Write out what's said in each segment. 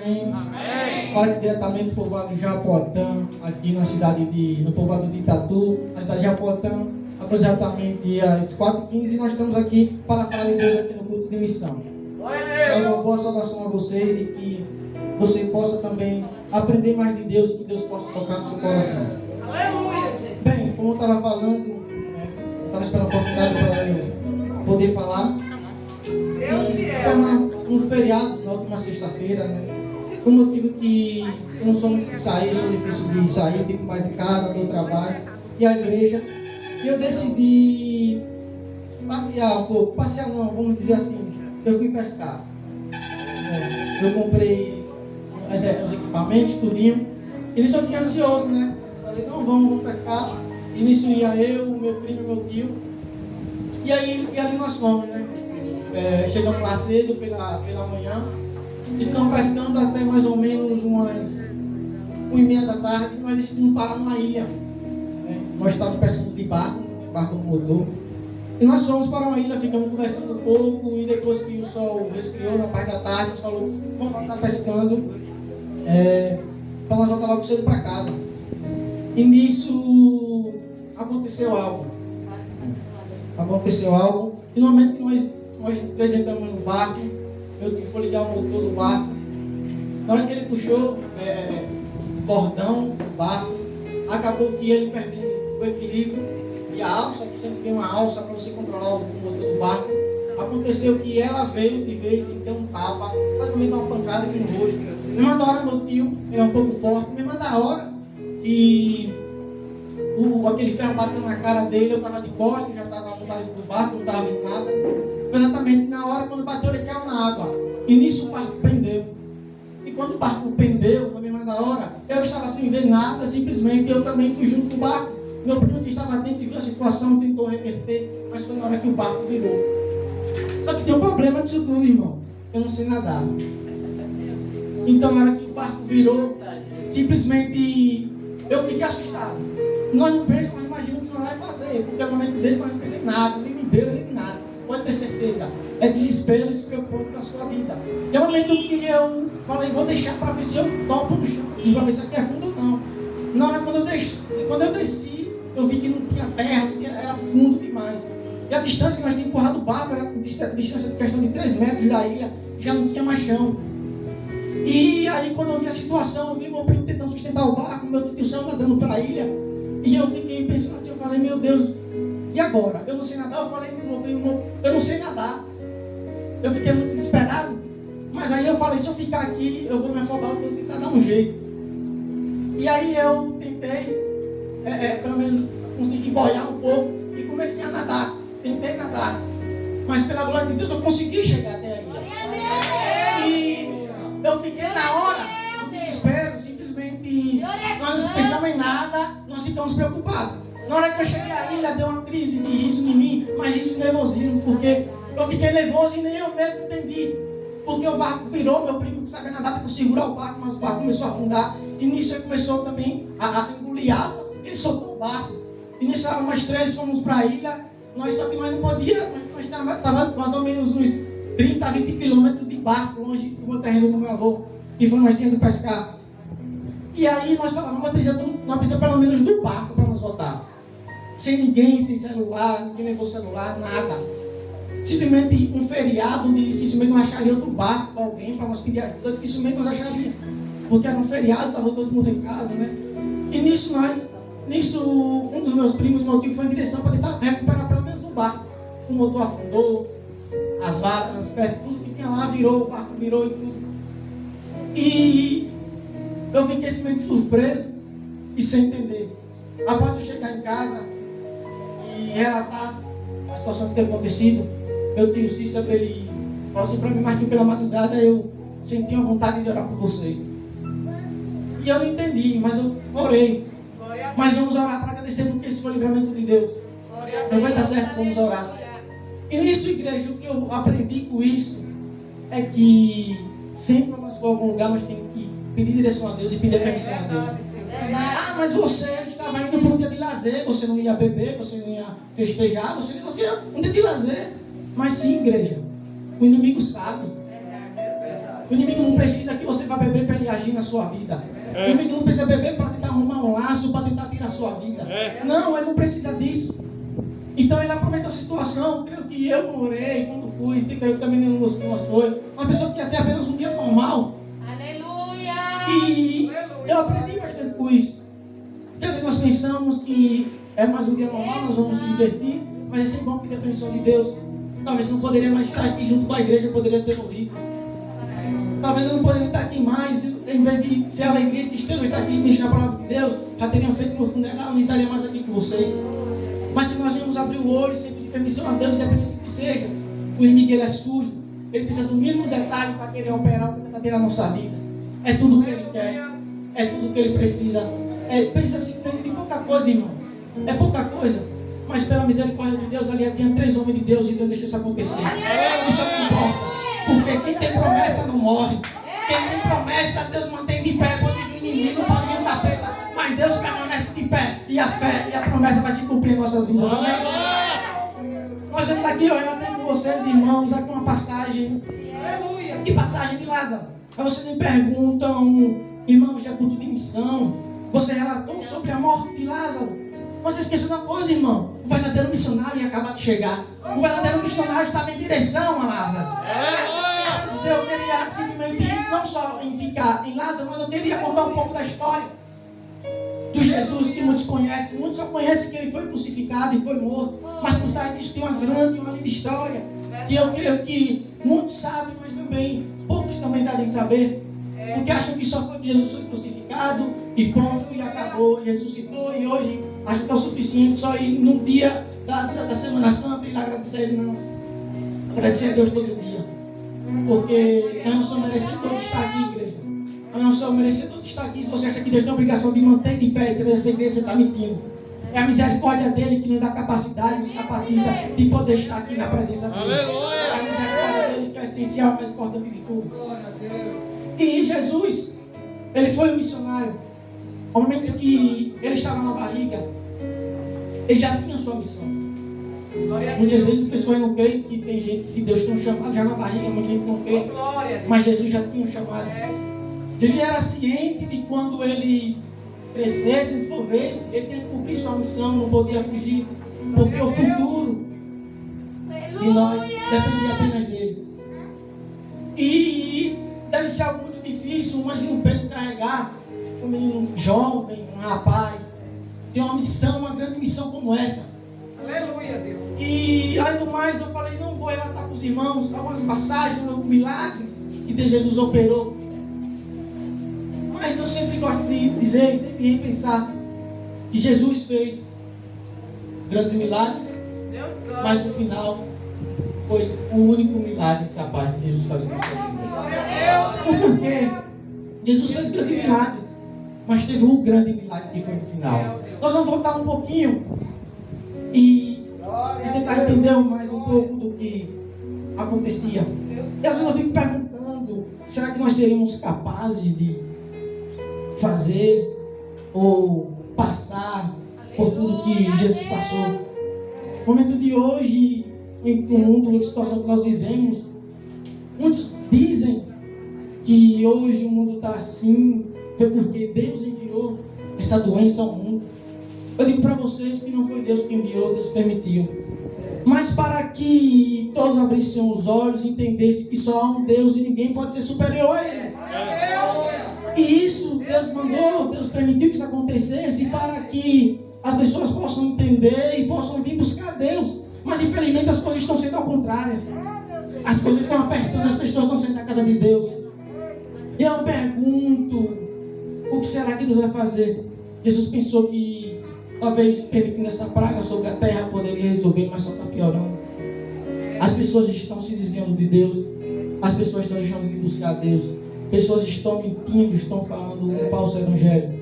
Amém. Fala diretamente do povoado de Japoatã, aqui na cidade no povoado de Itatu, na cidade de Japoatã, aproximadamente às 4h15, nós estamos aqui para falar de Deus aqui no culto de missão. Uma boa saudação a vocês e que você possa também aprender mais de Deus e que Deus possa tocar no seu coração. Bem, como eu estava falando, eu estava esperando a oportunidade para eu poder falar. Semana, um feriado, na última sexta-feira, né? Por motivo que eu não sou muito de sair, sou difícil de sair, fico mais em casa, meu trabalho e a igreja. E eu decidi passear um pouco. Passear não, vamos dizer assim, eu fui pescar. Eu comprei os equipamentos, tudinho. E nisso eu fiquei ansioso, né? Falei, não, vamos pescar. E nisso ia eu, meu primo e meu tio. E ali nós fomos, né? Chegamos lá cedo pela manhã e ficamos pescando até mais ou menos umas 1h30 da tarde. Nós decidimos parar numa ilha, né? Nós estávamos pescando de barco no motor. E nós fomos para uma ilha, ficamos conversando um pouco. E depois que o sol resfriou na parte da tarde, nós falamos, vamos estar pescando para nós voltar logo cedo para casa. E nisso aconteceu algo. E no momento que nós três entramos no barco, meu tio foi ligar o motor do barco. Na hora que ele puxou o cordão do barco, acabou que ele perdeu o equilíbrio. E a alça, que sempre tem uma alça para você controlar o motor do barco, aconteceu que ela veio de vez em ter um tapa, praticamente uma pancada aqui no rosto. Me manda a hora, meu tio, ele é um pouco forte, me manda a hora que aquele ferro bateu na cara dele, eu estava de costas, já estava montado do barco, não estava vendo nada. Exatamente na hora, quando bateu, ele caiu na água. E nisso o barco pendeu. E quando o barco pendeu, na mesma hora, eu estava sem ver nada, simplesmente eu também fui junto com o barco. Meu primo que estava atento e viu a situação, tentou reverter, mas foi na hora que o barco virou. Só que tem um problema disso tudo, irmão. Eu não sei nadar. Então na hora que o barco virou, simplesmente eu fiquei assustado. Nós não pensamos, mas imaginamos o que nós vamos fazer, porque no momento desse nós não pensamos em nada, nem em Deus, nem em nada. Pode ter certeza. É desespero e se preocupando com a sua vida. E é o momento que eu falei, vou deixar para ver se eu topo no chão aqui, para ver se aqui é fundo ou não. Na hora quando eu desci, eu vi que não tinha terra, era fundo demais. E a distância que nós tínhamos empurrado o barco era distância de questão de 3 metros da ilha, já não tinha mais chão. E aí quando eu vi a situação, eu vi meu primo tentando sustentar o barco, meu tio São nadando pela ilha. E eu fiquei pensando assim, eu falei, meu Deus, e agora? Eu não sei nadar, eu falei pro meu primo, eu não sei nadar. Eu fiquei muito desesperado, mas aí eu falei, se eu ficar aqui, eu vou me afogar, eu vou tentar dar um jeito. E aí eu tentei, pelo menos consegui boiar um pouco e comecei a nadar. Tentei nadar, mas pela glória de Deus eu consegui chegar até a ilha. E eu fiquei na hora do desespero, simplesmente nós não pensamos em nada, nós ficamos preocupados. Na hora que eu cheguei à ilha, deu uma crise de riso em mim, mas riso nervosismo, porque eu fiquei nervoso e nem eu mesmo entendi. Porque o barco virou, meu primo que sabe nadar tentou segurar o barco, mas o barco começou a afundar. E nisso ele começou também a engolir água, ele soltou o barco. E nisso nós três fomos para a ilha, só que nós não podíamos, nós estávamos mais ou menos uns 30 a 20 quilômetros de barco, longe do meu terreno do meu avô, que foi nós tínhamos que pescar. E aí nós falávamos, nós precisamos pelo menos do barco para nos voltar. Sem ninguém, sem celular, ninguém levou celular, nada. Simplesmente um feriado onde dificilmente nós acharíamos do barco para alguém, para nós pedir ajuda, dificilmente nós acharíamos. Porque era um feriado, estava todo mundo em casa, né? E nisso um dos meus primos, meu tio, foi em direção para tentar recuperar pelo menos o barco. O motor afundou, as varas, as pedras, tudo que tinha lá virou, o barco virou e tudo. E eu fiquei simplesmente surpreso e sem entender. Após eu chegar em casa e relatar a situação que tinha acontecido, meu tio Cícero, ele falou assim para mim, mas que pela madrugada eu senti uma vontade de orar por você. E eu não entendi, mas eu orei. Mas vamos orar para agradecer, porque esse foi o livramento de Deus. Não vai dar certo, vamos orar. E nisso, igreja, o que eu aprendi com isso é que sempre que nós for a algum lugar, nós temos que pedir direção a Deus e pedir permissão a Deus. Ah, mas você estava indo para um dia de lazer, você não ia beber, você não ia festejar, você ia um dia de lazer. Mas sim, igreja, o inimigo sabe. O inimigo não precisa que você vá beber agir na sua vida. O inimigo não precisa beber para tentar arrumar um laço, para tentar tirar a sua vida. Não, ele não precisa disso. Então ele aproveita a situação. Creio que eu morei quando fui, creio que também nenhum dos meus foi. Uma pessoa que quer ser apenas um dia normal. Aleluia! E eu aprendi bastante com isso. Porque às vezes nós pensamos que é mais um dia normal, nós vamos se divertir, mas é sempre bom pedir a permissão de Deus. Talvez eu não poderia mais estar aqui junto com a igreja, eu poderia ter morrido. Talvez eu não poderia estar aqui mais, em vez de ser alegria e tristeza, eu estar aqui mexendo a palavra de Deus, já teriam feito meu funeral, não estaria mais aqui com vocês. Mas se nós vamos abrir o olho, sem pedir permissão a Deus, independente do que seja, o inimigo ele é sujo, ele precisa do mínimo detalhe para querer operar, para tentar tirar a nossa vida. É tudo o que ele quer, é tudo o que ele precisa. Precisa simplesmente de pouca coisa, irmão. É pouca coisa, mas pela misericórdia de Deus, ali tinha 3 homens de Deus e Deus deixou isso acontecer. Isso é o que importa, porque quem tem promessa não morre. Quem tem promessa, Deus mantém de pé. Pode vir o inimigo, pode vir o capeta, mas Deus permanece de pé. E a fé e a promessa vai se cumprir em nossas vidas. Amém? Nós vamos aqui olhando com vocês, irmãos, aqui uma passagem. Que passagem de Lázaro? Aí vocês me perguntam, irmãos, já culto de missão, você relatou sobre a morte de Lázaro. Mas você esqueceu uma coisa, irmão. O verdadeiro missionário ia acabar de chegar. O verdadeiro missionário estava em direção a Lázaro. Antes eu queria simplesmente, não só em ficar em Lázaro, mas eu queria contar um pouco da história do Jesus que muitos conhecem. Muitos só conhecem que ele foi crucificado e foi morto. Mas por trás disso tem uma linda história. Que eu creio que muitos sabem, mas também poucos também devem saber. Porque acham que só foi que Jesus foi crucificado e ponto, e acabou, e ressuscitou, e hoje acho que é o suficiente só ir num dia da Semana Santa e lá agradecer a Ele, não. Agradecer a Deus todo dia. Porque nós não somos merecedores de estar aqui, igreja. Nós não somos merecedores de estar aqui. Se você acha que Deus tem a obrigação de manter de pé e trazer essa igreja, você está mentindo. É a misericórdia dele que nos dá capacidade, nos capacita de poder estar aqui na presença dele. É a misericórdia dele que é essencial, mais importante de tudo. E Jesus, ele foi um missionário. Ao momento que ele estava na barriga, ele já tinha sua missão. Muitas vezes as pessoas não creem que tem gente que Deus tem um chamado já na barriga, muita gente não crê. Mas Jesus já tinha um chamado. Jesus já era ciente de quando ele crescesse, desenvolvesse, ele tinha que cumprir sua missão, não podia fugir. Porque o futuro de nós dependia apenas dele. E deve ser algo muito difícil, imagina um peso carregar. Um menino jovem, um rapaz, tem uma missão, uma grande missão como essa. Aleluia, Deus. E além do mais, eu falei, não vou relatar para os irmãos algumas passagens, alguns milagres que Jesus operou. Mas eu sempre gosto de dizer, sempre repensar que Jesus fez grandes milagres, mas no final foi o único milagre capaz de Jesus fazer na sua vida. O porquê? Jesus fez grandes milagres, mas teve um grande milagre que foi no final. Nós vamos voltar um pouquinho e tentar entender mais um pouco do que acontecia. E às vezes eu fico perguntando, será que nós seríamos capazes de fazer ou passar por tudo que Jesus passou? No momento de hoje, no mundo, na situação que nós vivemos, muitos dizem que hoje o mundo está assim, foi porque Deus enviou essa doença ao mundo. Eu digo para vocês que não foi Deus que enviou, Deus permitiu. Mas para que todos abrissem os olhos e entendessem que só há um Deus e ninguém pode ser superior a Ele. E isso Deus mandou, Deus permitiu que isso acontecesse para que as pessoas possam entender e possam vir buscar Deus. Mas infelizmente as coisas estão sendo ao contrário. As coisas estão apertando, as pessoas estão saindo da casa de Deus. E eu pergunto, o que será que Deus vai fazer? Jesus pensou que talvez permitindo essa praga sobre a terra poderia resolver, mas só está piorando. As pessoas estão se desviando de Deus. As pessoas estão deixando de buscar Deus. Pessoas estão mentindo, estão falando um falso evangelho.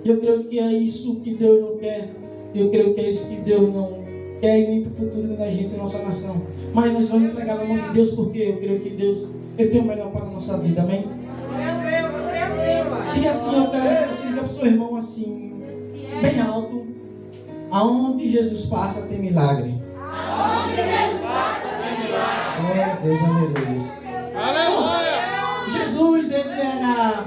E eu creio que é isso que Deus não quer. Eu creio que é isso que Deus não quer e nem para o futuro da gente, da nossa nação. Mas nós vamos entregar na mão de Deus, porque eu creio que Deus Ele tem o melhor para a nossa vida, amém? Diga assim, eu quero que você diga para o seu irmão assim, bem alto: aonde Jesus passa tem milagre. Aonde Jesus passa tem milagre. Glória a Deus, aleluia. Jesus, ele era,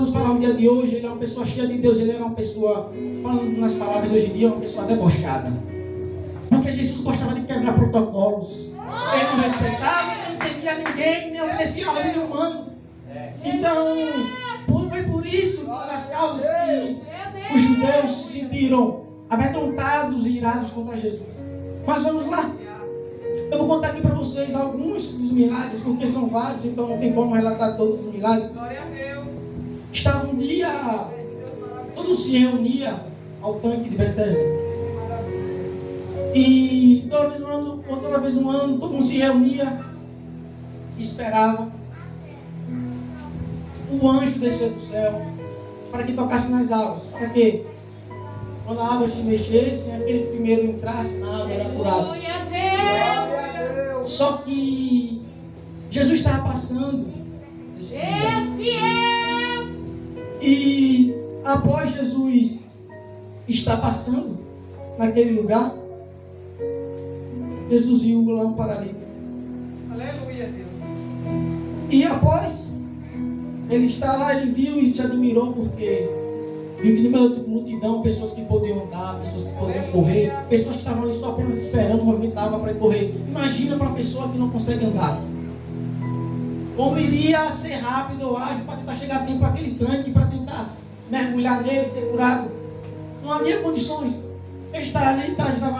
vamos falar no dia de hoje, ele é uma pessoa cheia de Deus, ele era uma pessoa, falando nas palavras de hoje em dia, uma pessoa debochada. Porque Jesus gostava de quebrar protocolos. Ele não respeitava, nem seguia ninguém, nem obedecia a ordem humana. Então, foi por isso, uma das causas que os judeus se sentiram amedrontados e irados contra Jesus. Mas vamos lá. Eu vou contar aqui para vocês alguns dos milagres, porque são vários, então não tem como relatar todos os milagres. Estava um dia, todo se reunia ao tanque de Betesda. E toda vez no ano, todo mundo se reunia e esperava o anjo descer do céu para que tocasse nas águas. Para quê? Quando a água se mexesse, aquele que primeiro entrasse na água era curado. Só que Jesus estava passando. Deus fiel. E após Jesus estar passando naquele lugar, Jesus viu lá um paralítico. Aleluia, Deus. E após ele estar lá, ele viu e se admirou porque viu que no meio da multidão, pessoas que podiam andar, pessoas que podiam correr, pessoas que estavam ali só apenas esperando, movimentavam para correr. Imagina para uma pessoa que não consegue andar. Como iria ser rápido ou ágil para tentar chegar a tempo àquele tanque, para tentar mergulhar nele, ser curado. Não havia condições. Ele estava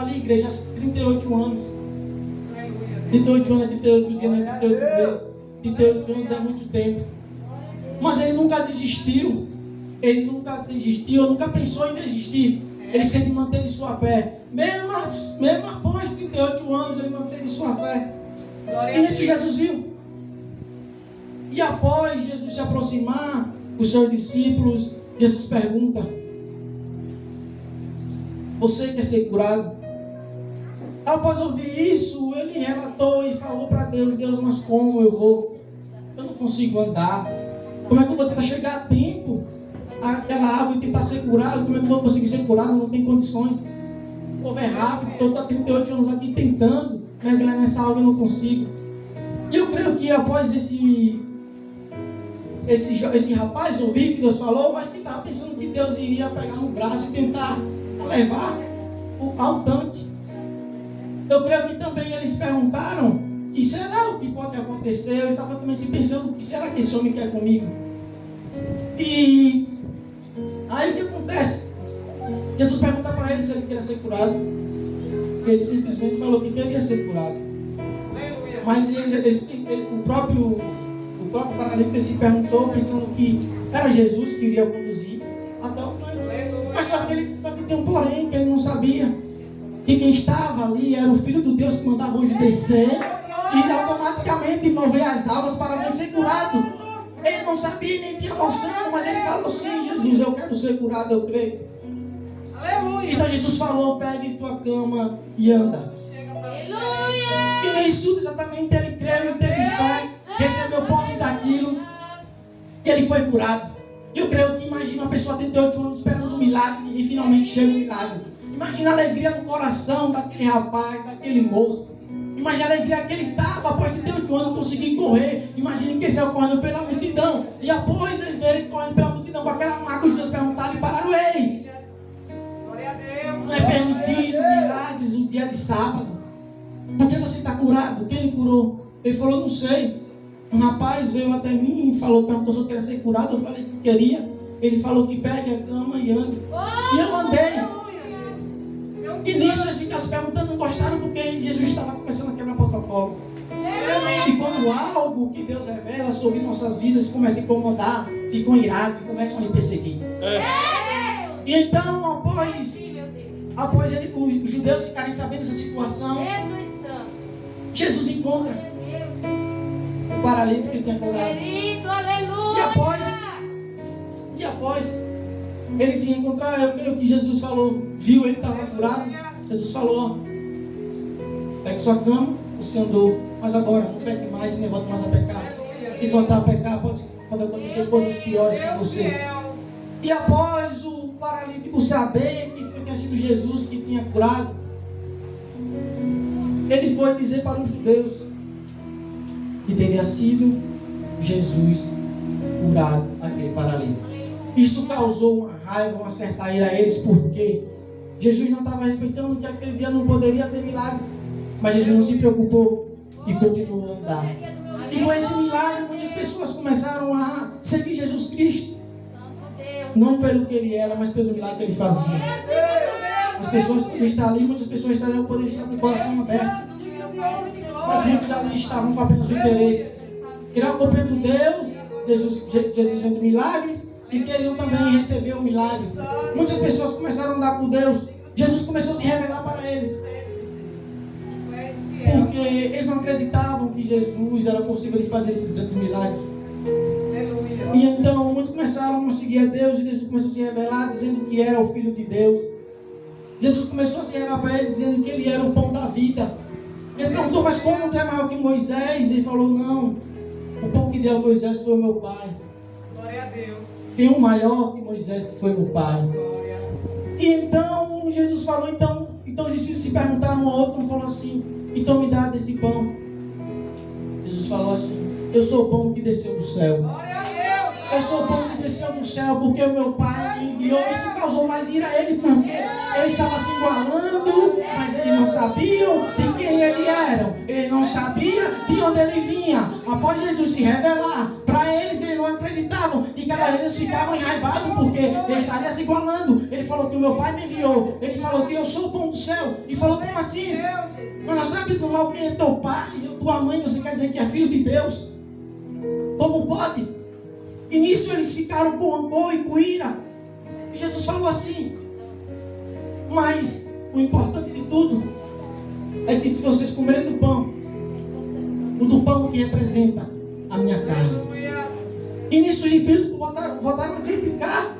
ali, igreja, há 38 anos. 38 anos é 38 dias, não é 38 meses. 38 anos é muito tempo. Mas ele nunca desistiu. Ele nunca desistiu, nunca pensou em desistir. Ele sempre manteve sua fé. Mesmo após 38 anos, ele manteve sua fé. E nisso Jesus viu. E após Jesus se aproximar dos seus discípulos, Jesus pergunta: você quer ser curado? Após ouvir isso, ele relatou e falou para Deus: Deus, mas como eu vou? Eu não consigo andar. Como é que eu vou tentar chegar a tempo àquela água e tentar ser curado? Como é que eu vou conseguir ser curado? Não tem condições. Vou ver rápido, estou há 38 anos aqui tentando mergulhar nessa água e não consigo. E eu creio que após esse rapaz ouvir que Deus falou, mas que estava pensando que Deus iria pegar no braço e tentar levar ao tanque. Eu creio que também eles perguntaram: que será o que pode acontecer? Eu estava também se pensando: o que será que esse homem quer comigo? E aí o que acontece? Jesus pergunta para ele se ele queria ser curado. E ele simplesmente falou que queria ser curado. Mas o próprio paralítico se perguntou, pensando que era Jesus que iria conduzir até o tanque. Mas só que tem um porém, que ele não sabia que quem estava ali era o Filho do Deus que mandava o anjo descer e automaticamente mover as águas para alguém ser curado. Ele não sabia nem tinha noção, mas ele falou: sim, Jesus, eu quero ser curado, eu creio. Aleluia. Então Jesus falou: pegue tua cama e anda. Aleluia. E nisso exatamente ele creu e teve fé, recebeu posse daquilo e ele foi curado. Eu creio que, imagina uma pessoa de 38 anos esperando um milagre e finalmente chega um milagre. Imagina a alegria no coração daquele rapaz, daquele moço. Imagina a alegria que ele estava após 38 anos conseguir correr. Imagina que ele saiu correndo pela multidão. E após ele ver ele correndo pela multidão com aquela marca, os judeus perguntaram e pararam: ei, não é permitido milagres no dia de sábado? Por que você está curado? Quem ele curou? Ele falou: não sei. Um rapaz veio até mim e perguntou se eu queria ser curado. Eu falei que queria. Ele falou que pegue a cama e ande. E eu andei. E nisso eles ficaram se perguntando, não gostaram, porque Jesus estava começando a quebrar protocolo. E quando algo que Deus revela sobre nossas vidas começa a incomodar, ficam irados e começam a lhe perseguir. E então, após os judeus ficarem sabendo dessa situação, Jesus encontra o paralítico que ele tinha curado. E após ele se encontrar, eu creio que Jesus falou, viu, ele estava curado. Jesus falou: pegue sua cama, você andou, mas agora não pegue mais, nem volta mais a pecar. Se voltar a pecar, pode acontecer coisas piores com você. E após o paralítico saber que tinha sido Jesus que tinha curado, ele foi dizer para os judeus que teria sido Jesus curado aquele paralítico. Isso causou uma raiva, uma certa ira a eles, porque Jesus não estava respeitando que aquele dia não poderia ter milagre. Mas Jesus não se preocupou e continuou a andar. E com esse milagre, muitas pessoas começaram a seguir Jesus Cristo. Não pelo que ele era, mas pelo milagre que ele fazia. As pessoas poderiam estar ali, muitas pessoas poderiam estar com o coração aberto. Mas muitos ali estavam com apenas o interesse. Queriam acompanhando Deus, Jesus fazendo milagres, e queriam também receber o milagre. Muitas pessoas começaram a andar com Deus. Jesus começou a se revelar para eles. Porque eles não acreditavam que Jesus era possível de fazer esses grandes milagres. E então muitos começaram a seguir a Deus, e Jesus começou a se revelar dizendo que era o Filho de Deus. Jesus começou a se revelar para eles dizendo que ele era o pão da vida. Ele perguntou, mas como tu é maior que Moisés? Ele falou, não, o pão que deu a Moisés foi o meu Pai. Glória a Deus. Tem um maior que Moisés, que foi meu Pai. Glória. E então Jesus falou, então os discípulos se perguntaram um ao outro, um falou assim, então me dá desse pão. Jesus falou assim, eu sou o pão que desceu do céu. Glória a Deus. Eu sou o pão que desceu do céu, porque o meu Pai me enviou. Isso causou mais ira a ele, porque ele estava se igualando, mas eles não sabiam de quem ele era. Ele não sabia de onde ele vinha. Após Jesus se revelar para eles não acreditavam. E cada vez eles ficavam enraivados, porque ele estaria se igualando. Ele falou que o meu Pai me enviou. Ele falou que eu sou o pão do céu. E falou, como assim? Mas nós sabemos mal quem é teu pai e tua mãe, você quer dizer que é filho de Deus? Como pode? E nisso eles ficaram com rancor e com ira. E Jesus falou assim, mas o importante de tudo é que se vocês comerem do pão, o do pão que representa a minha carne. E nisso os discípulos voltaram a criticar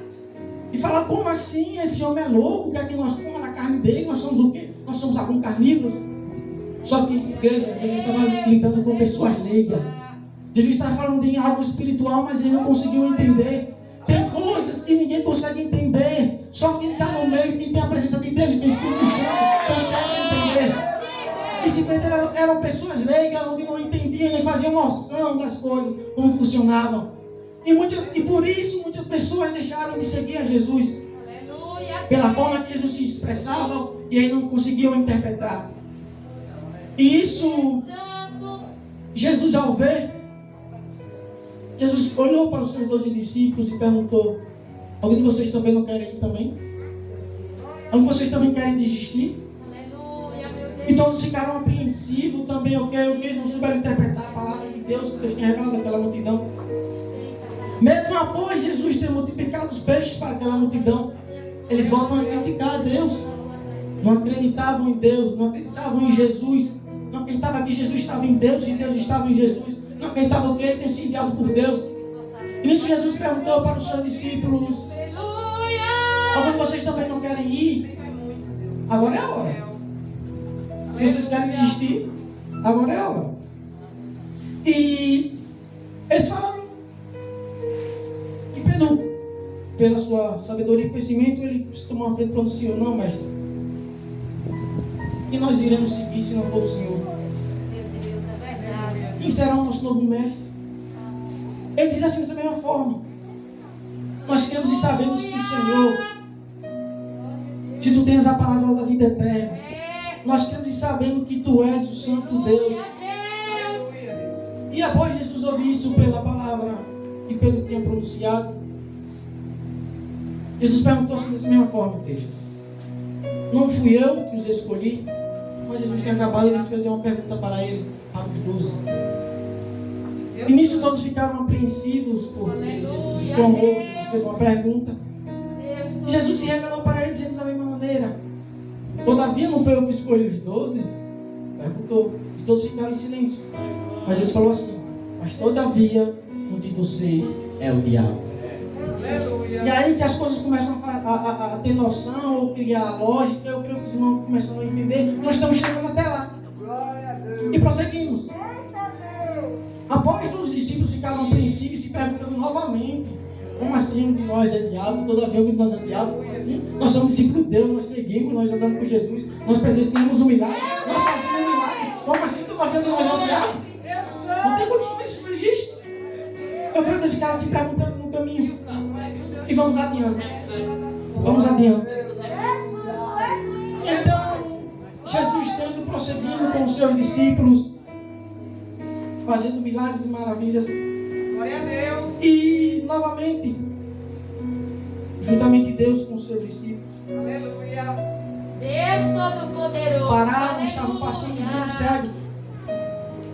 e falar, como assim? Esse homem é louco, quer que nós comamos a carne dele? Nós somos o quê? Nós somos alguns carnívoros. Só que, igreja, Jesus estava lidando com pessoas leigas. Jesus estava falando de algo espiritual, mas ele não conseguiu entender. Tem coisas que ninguém consegue entender. Só quem está no meio, quem tem a presença de Deus, do Espírito Santo, consegue entender. E simplesmente eram pessoas leigas, onde não entendiam, nem faziam noção das coisas, como funcionavam. E por isso muitas pessoas deixaram de seguir a Jesus. Pela forma que Jesus se expressava, e aí não conseguiam interpretar. E isso, Jesus ao ver, Jesus olhou para os seus 12 discípulos e perguntou, alguém de vocês também não querem ir também? Alguém de vocês também querem desistir? E todos ficaram apreensivos também, ok, não souberam interpretar a palavra de Deus que Deus tinha revelado àquela multidão. Mesmo após Jesus ter multiplicado os peixes para aquela multidão, eles voltam a criticar a Deus. Não acreditavam em Deus, não acreditavam em Jesus, não acreditavam que Jesus estava em Deus e Deus estava em Jesus, não acreditavam que ele tinha sido enviado por Deus. E nisso Jesus perguntou para os seus discípulos, alguns de vocês também não querem ir? Agora é a hora. Se vocês querem desistir, agora é a hora. E eles falaram que pela sua sabedoria e conhecimento, ele se tomou a frente e falou ao Senhor, não, mestre, e nós iremos seguir se não for o Senhor? Quem será o nosso novo mestre? Ele diz assim da mesma forma, nós queremos e sabemos que o Senhor, se tu tens a palavra da vida eterna, nós queremos e sabemos que tu és o Santo Deus. E após Jesus ouvir isso pela palavra e pelo que tinha pronunciado, Jesus perguntou assim dessa mesma forma, o texto. Não fui eu que os escolhi, mas Jesus tinha acabado de fazer uma pergunta para ele, Atos 12. E nisso todos ficaram apreensivos, porque Jesus exclamou, Jesus fez uma pergunta. E Jesus se revelou para ele dizendo da mesma maneira, todavia não foi eu que escolhi os 12? Perguntou. E todos ficaram em silêncio. Mas Jesus falou assim, mas todavia um de vocês é o diabo. E aí que as coisas começam a ter noção, ou criar lógica, eu creio que os irmãos começam a entender, nós estamos chegando até lá. E prosseguimos. Após os discípulos ficaram apreensivos e se perguntando novamente, como assim um de nós é diabo? Todavia um de nós é diabo? Como assim? Nós somos discípulos de Deus, nós seguimos, nós andamos com Jesus, nós presenciamos um milagre, nós fazemos um milagre. Como assim todavia um de nós é o diabo? Não tem condições, isso não existe. Eu creio que eles ficaram se perguntando no caminho. E vamos adiante. Vamos adiante. Então, Jesus tendo prosseguindo com os seus discípulos, fazendo milagres e maravilhas. Glória a Deus. E novamente, juntamente Deus com os seus discípulos, Aleluia. Deus Todo-Poderoso. pararam, estavam passando de um cego.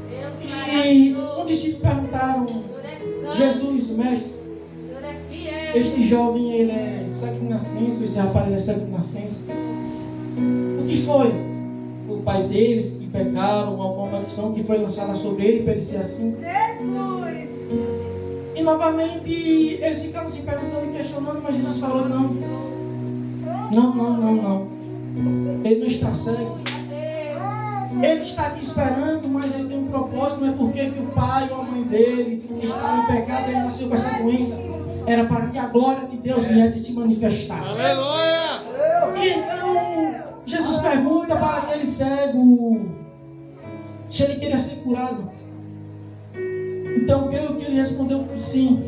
Deus E maravilhoso. um discípulo perguntaram: O Senhor é santo. Jesus, mestre, O Senhor é fiel. este jovem ele é cego de nascença, esse rapaz ele é cego de nascença. O que foi? O pai deles que pecaram, alguma maldição que foi lançada sobre ele para ele ser assim? E novamente eles ficaram se perguntando e questionando, mas Jesus falou: não. Ele não está cego. Ele está aqui esperando, mas ele tem um propósito. Não é porque que o pai ou a mãe dele estavam em pecado, ele nasceu com essa doença. Era para que a glória de Deus viesse se manifestar. Aleluia. E então Jesus pergunta para aquele cego se ele queria ser curado. Então creio que ele respondeu que sim.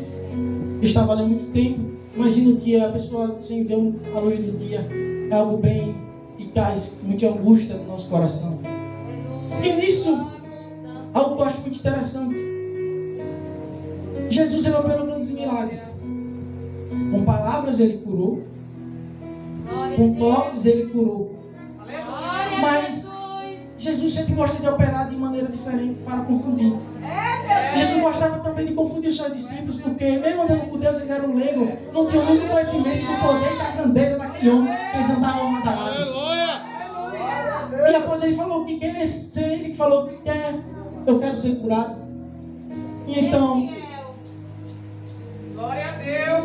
Estava ali há muito tempo. Imagino que a pessoa sem ver a luz do dia é algo bem que traz muita angústia no nosso coração. E nisso, algo que eu acho muito interessante. Jesus ele operou grandes milagres. Com palavras ele curou. Com toques ele curou. Mas Jesus sempre gosta de operar de maneira diferente para confundir. Jesus gostava também de confundir os seus discípulos, porque mesmo andando com Deus, eles eram leigos, não tinham muito conhecimento do poder e da grandeza daquele homem que eles andavam lado a lado. E após ele falou que quer ser, ele falou que quer, eu quero ser curado. E então, Glória a Deus.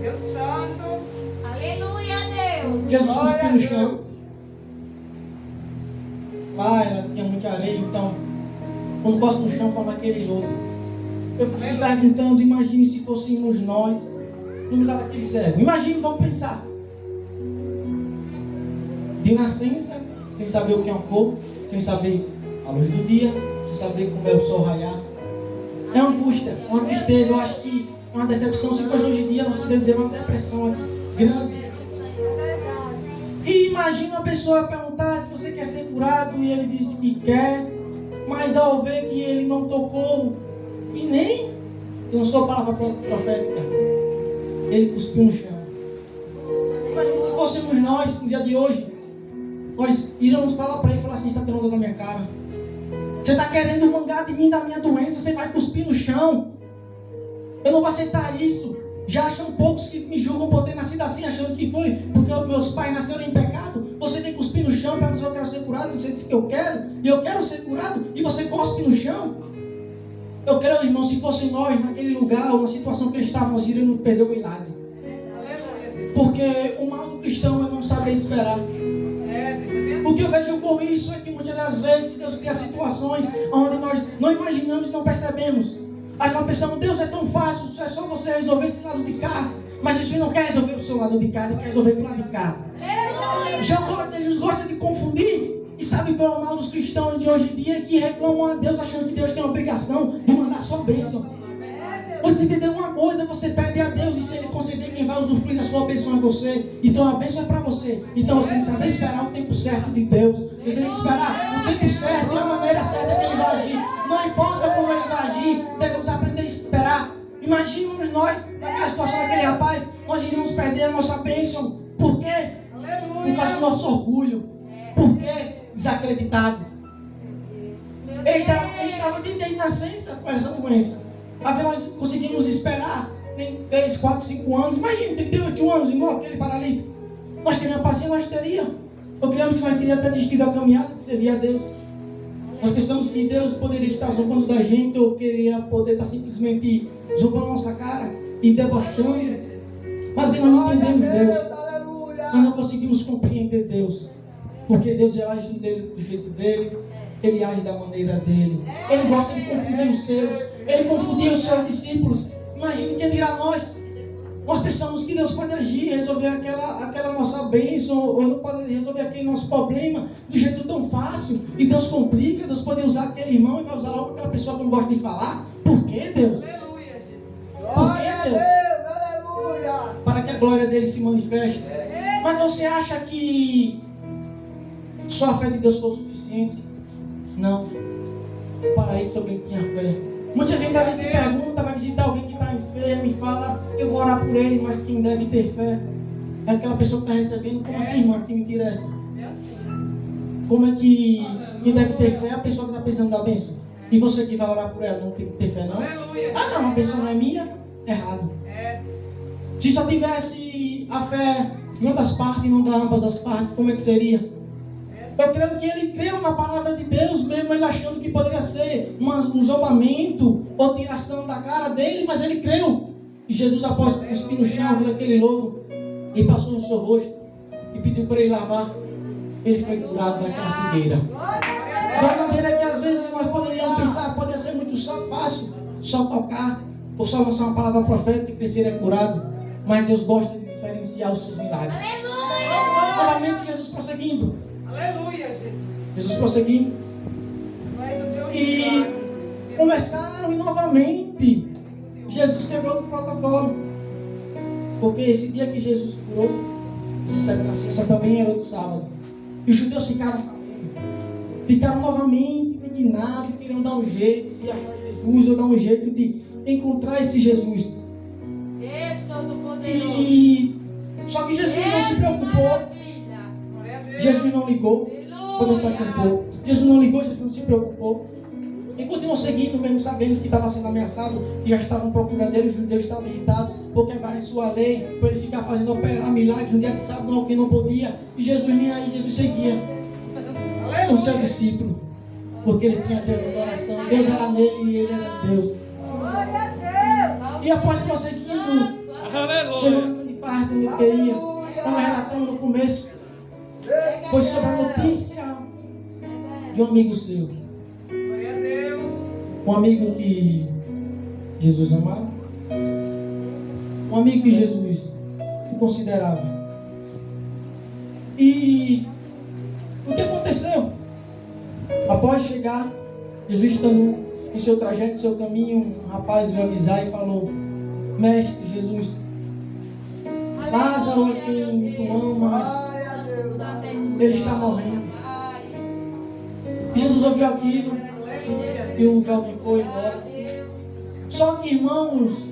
Deus Santo. Aleluia, Deus. Jesus cuspiu no chão. Lá ela tinha muita areia, então, quando cospe no chão, forma aquele lodo. Eu fico me perguntando, imagine se fôssemos nós no lugar daquele cego. Imagine, vamos pensar. De nascença, sem saber o que é um corpo, sem saber a luz do dia, sem saber como é o sol raiar. É uma angústia, uma tristeza, eu acho que é uma decepção. Se fosse hoje em dia, nós podemos dizer uma depressão grande. E imagina uma pessoa perguntar se você quer ser curado e ele disse que quer, mas ao ver que ele não tocou e nem lançou palavra profética, ele cuspiu no chão. Imagina se fôssemos nós no dia de hoje, nós iríamos falar para ele e falar assim: está tirando onda da minha cara, você está querendo mangar de mim da minha doença, você vai cuspir no chão, eu não vou aceitar isso. Já acham poucos que me julgam por ter nascido assim, achando que foi porque meus pais nasceram em pecado. Você tem que cuspir no chão, pergunta se eu quero ser curado. Você disse que eu quero, e eu quero ser curado, e você cospe no chão. Eu creio, irmão, se fosse nós naquele lugar, ou na situação que eles estavam, nós iríamos perder o milagre. Porque o mal do cristão é não saber esperar. O que eu vejo com isso é que muitas das vezes Deus cria situações onde nós não imaginamos e não percebemos. Aí nós pensamos: Deus, é tão fácil, é só você resolver esse lado de cá. Mas Jesus não quer resolver o seu lado de cá, ele quer resolver o lado de cá. Jesus gosta de confundir. E sabe qual é o mal dos cristãos de hoje em dia? Que reclamam a Deus achando que Deus tem a obrigação de mandar sua bênção. Você tem que entender uma coisa: você pede a Deus, e se Ele conceder, quem vai usufruir da sua bênção é você. Então a bênção é para você. Então você tem que saber esperar o tempo certo de Deus. Você tem que esperar o tempo certo e a maneira certa que Ele vai agir. Não importa como Ele vai agir, devemos aprender a esperar. Imagina nós, naquela situação daquele rapaz, nós iríamos perder a nossa bênção. Por quê? Por causa do nosso orgulho. Por quê? Desacreditado. Ele estava desde nascença com essa doença. Até nós conseguimos esperar nem 3, 4, 5 anos. Imagina, 38 anos, igual aquele paralítico. Nós teríamos paciência, nós teríamos. Ou criamos que nós teríamos até desistido da caminhada de servir a Deus. Nós pensamos que Deus poderia estar zombando da gente, ou queria poder estar simplesmente zombando a nossa cara e debochando. Mas bem, nós não entendemos Deus. Nós não conseguimos compreender Deus. Porque Deus age do jeito dele. Ele age da maneira dele. Ele gosta de confundir os seus. Ele confundiu os seus discípulos. Imagine quem dirá nós. Nós pensamos que Deus pode agir, resolver aquela nossa bênção, ou não pode resolver aquele nosso problema do jeito tão fácil. E Deus complica. Deus pode usar aquele irmão e vai usar logo aquela pessoa que não gosta de falar. Por que, Deus? Por que, Deus? Para dele se manifesta. Mas você acha que só a fé de Deus foi o suficiente? Não. Para aí também tinha fé. Muitas vezes a gente se pergunta, vai visitar alguém que está enfermo e fala, eu vou orar por ele, mas quem deve ter fé é aquela pessoa que está recebendo. Como assim, irmão? Que mentira é essa? Como é que quem deve ter fé é a pessoa que está precisando da bênção? E você que vai orar por ela não tem que ter fé, não? Ah, não, a bênção não é minha? Errado. Se só tivesse a fé em uma das partes e não da ambas as partes, como é que seria? Eu creio que ele creu na palavra de Deus, mesmo ele achando que poderia ser um zombamento ou tiração da cara dele, mas ele creu. E Jesus, após cuspir no chão, viu aquele lodo, e passou no seu rosto e pediu para ele lavar. Ele foi curado daquela cegueira. Da maneira que às vezes nós poderíamos pensar, pode ser muito fácil, só tocar, ou só lançar uma palavra profética e crescer é curado. Mas Deus gosta de diferenciar os seus milagres. Novamente Jesus prosseguindo. Aleluia, Jesus. Jesus prosseguindo. E começaram e novamente Jesus quebrou o protocolo. Porque esse dia que Jesus curou, essa também era outro sábado. E os judeus ficaram novamente indignados, queriam dar um jeito de achar Jesus, ou dar um jeito de encontrar esse Jesus. E só que Jesus não se preocupou. Jesus não ligou. Quando está com pouco. Jesus não ligou, Jesus não se preocupou. E continuou seguindo, mesmo sabendo que estava sendo ameaçado, que já estavam procurando dele, os judeus estavam irritados por quebrar em sua lei, por ele ficar fazendo operar milagres no dia de sábado, não, que não podia. E Jesus nem aí, Jesus seguia com seu discípulo, porque ele tinha Deus no coração. Deus era nele e ele era Deus. E após prosseguindo, chegou no de parte no que ia, como relatamos no começo, foi sobre a notícia de um amigo seu. Um amigo que Jesus amava. Um amigo que Jesus considerava. E o que aconteceu? Após chegar, Jesus estando em seu trajeto, em seu caminho, um rapaz veio avisar e falou: Mestre Jesus, Lázaro é quem tu amas, ele está morrendo. Jesus ouviu aquilo e o jovem foi embora. Só que, irmãos,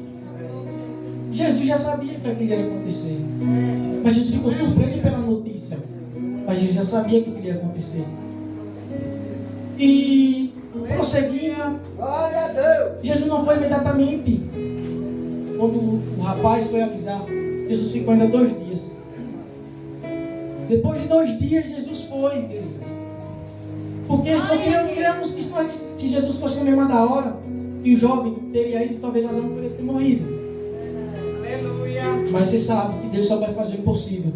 Jesus já sabia que aquilo ia acontecer. Mas Jesus ficou surpreso pela notícia. Mas Jesus já sabia que aquilo ia acontecer. E prosseguindo, Jesus não foi imediatamente. Quando o rapaz foi avisar, Jesus ficou ainda 2 dias. Depois de 2 dias, Jesus foi, igreja. Porque nós cremos que se Jesus fosse na mesma da hora, que o jovem teria ido, talvez Lázaro não poderia ter morrido. Aleluia. Mas você sabe que Deus só vai fazer o impossível.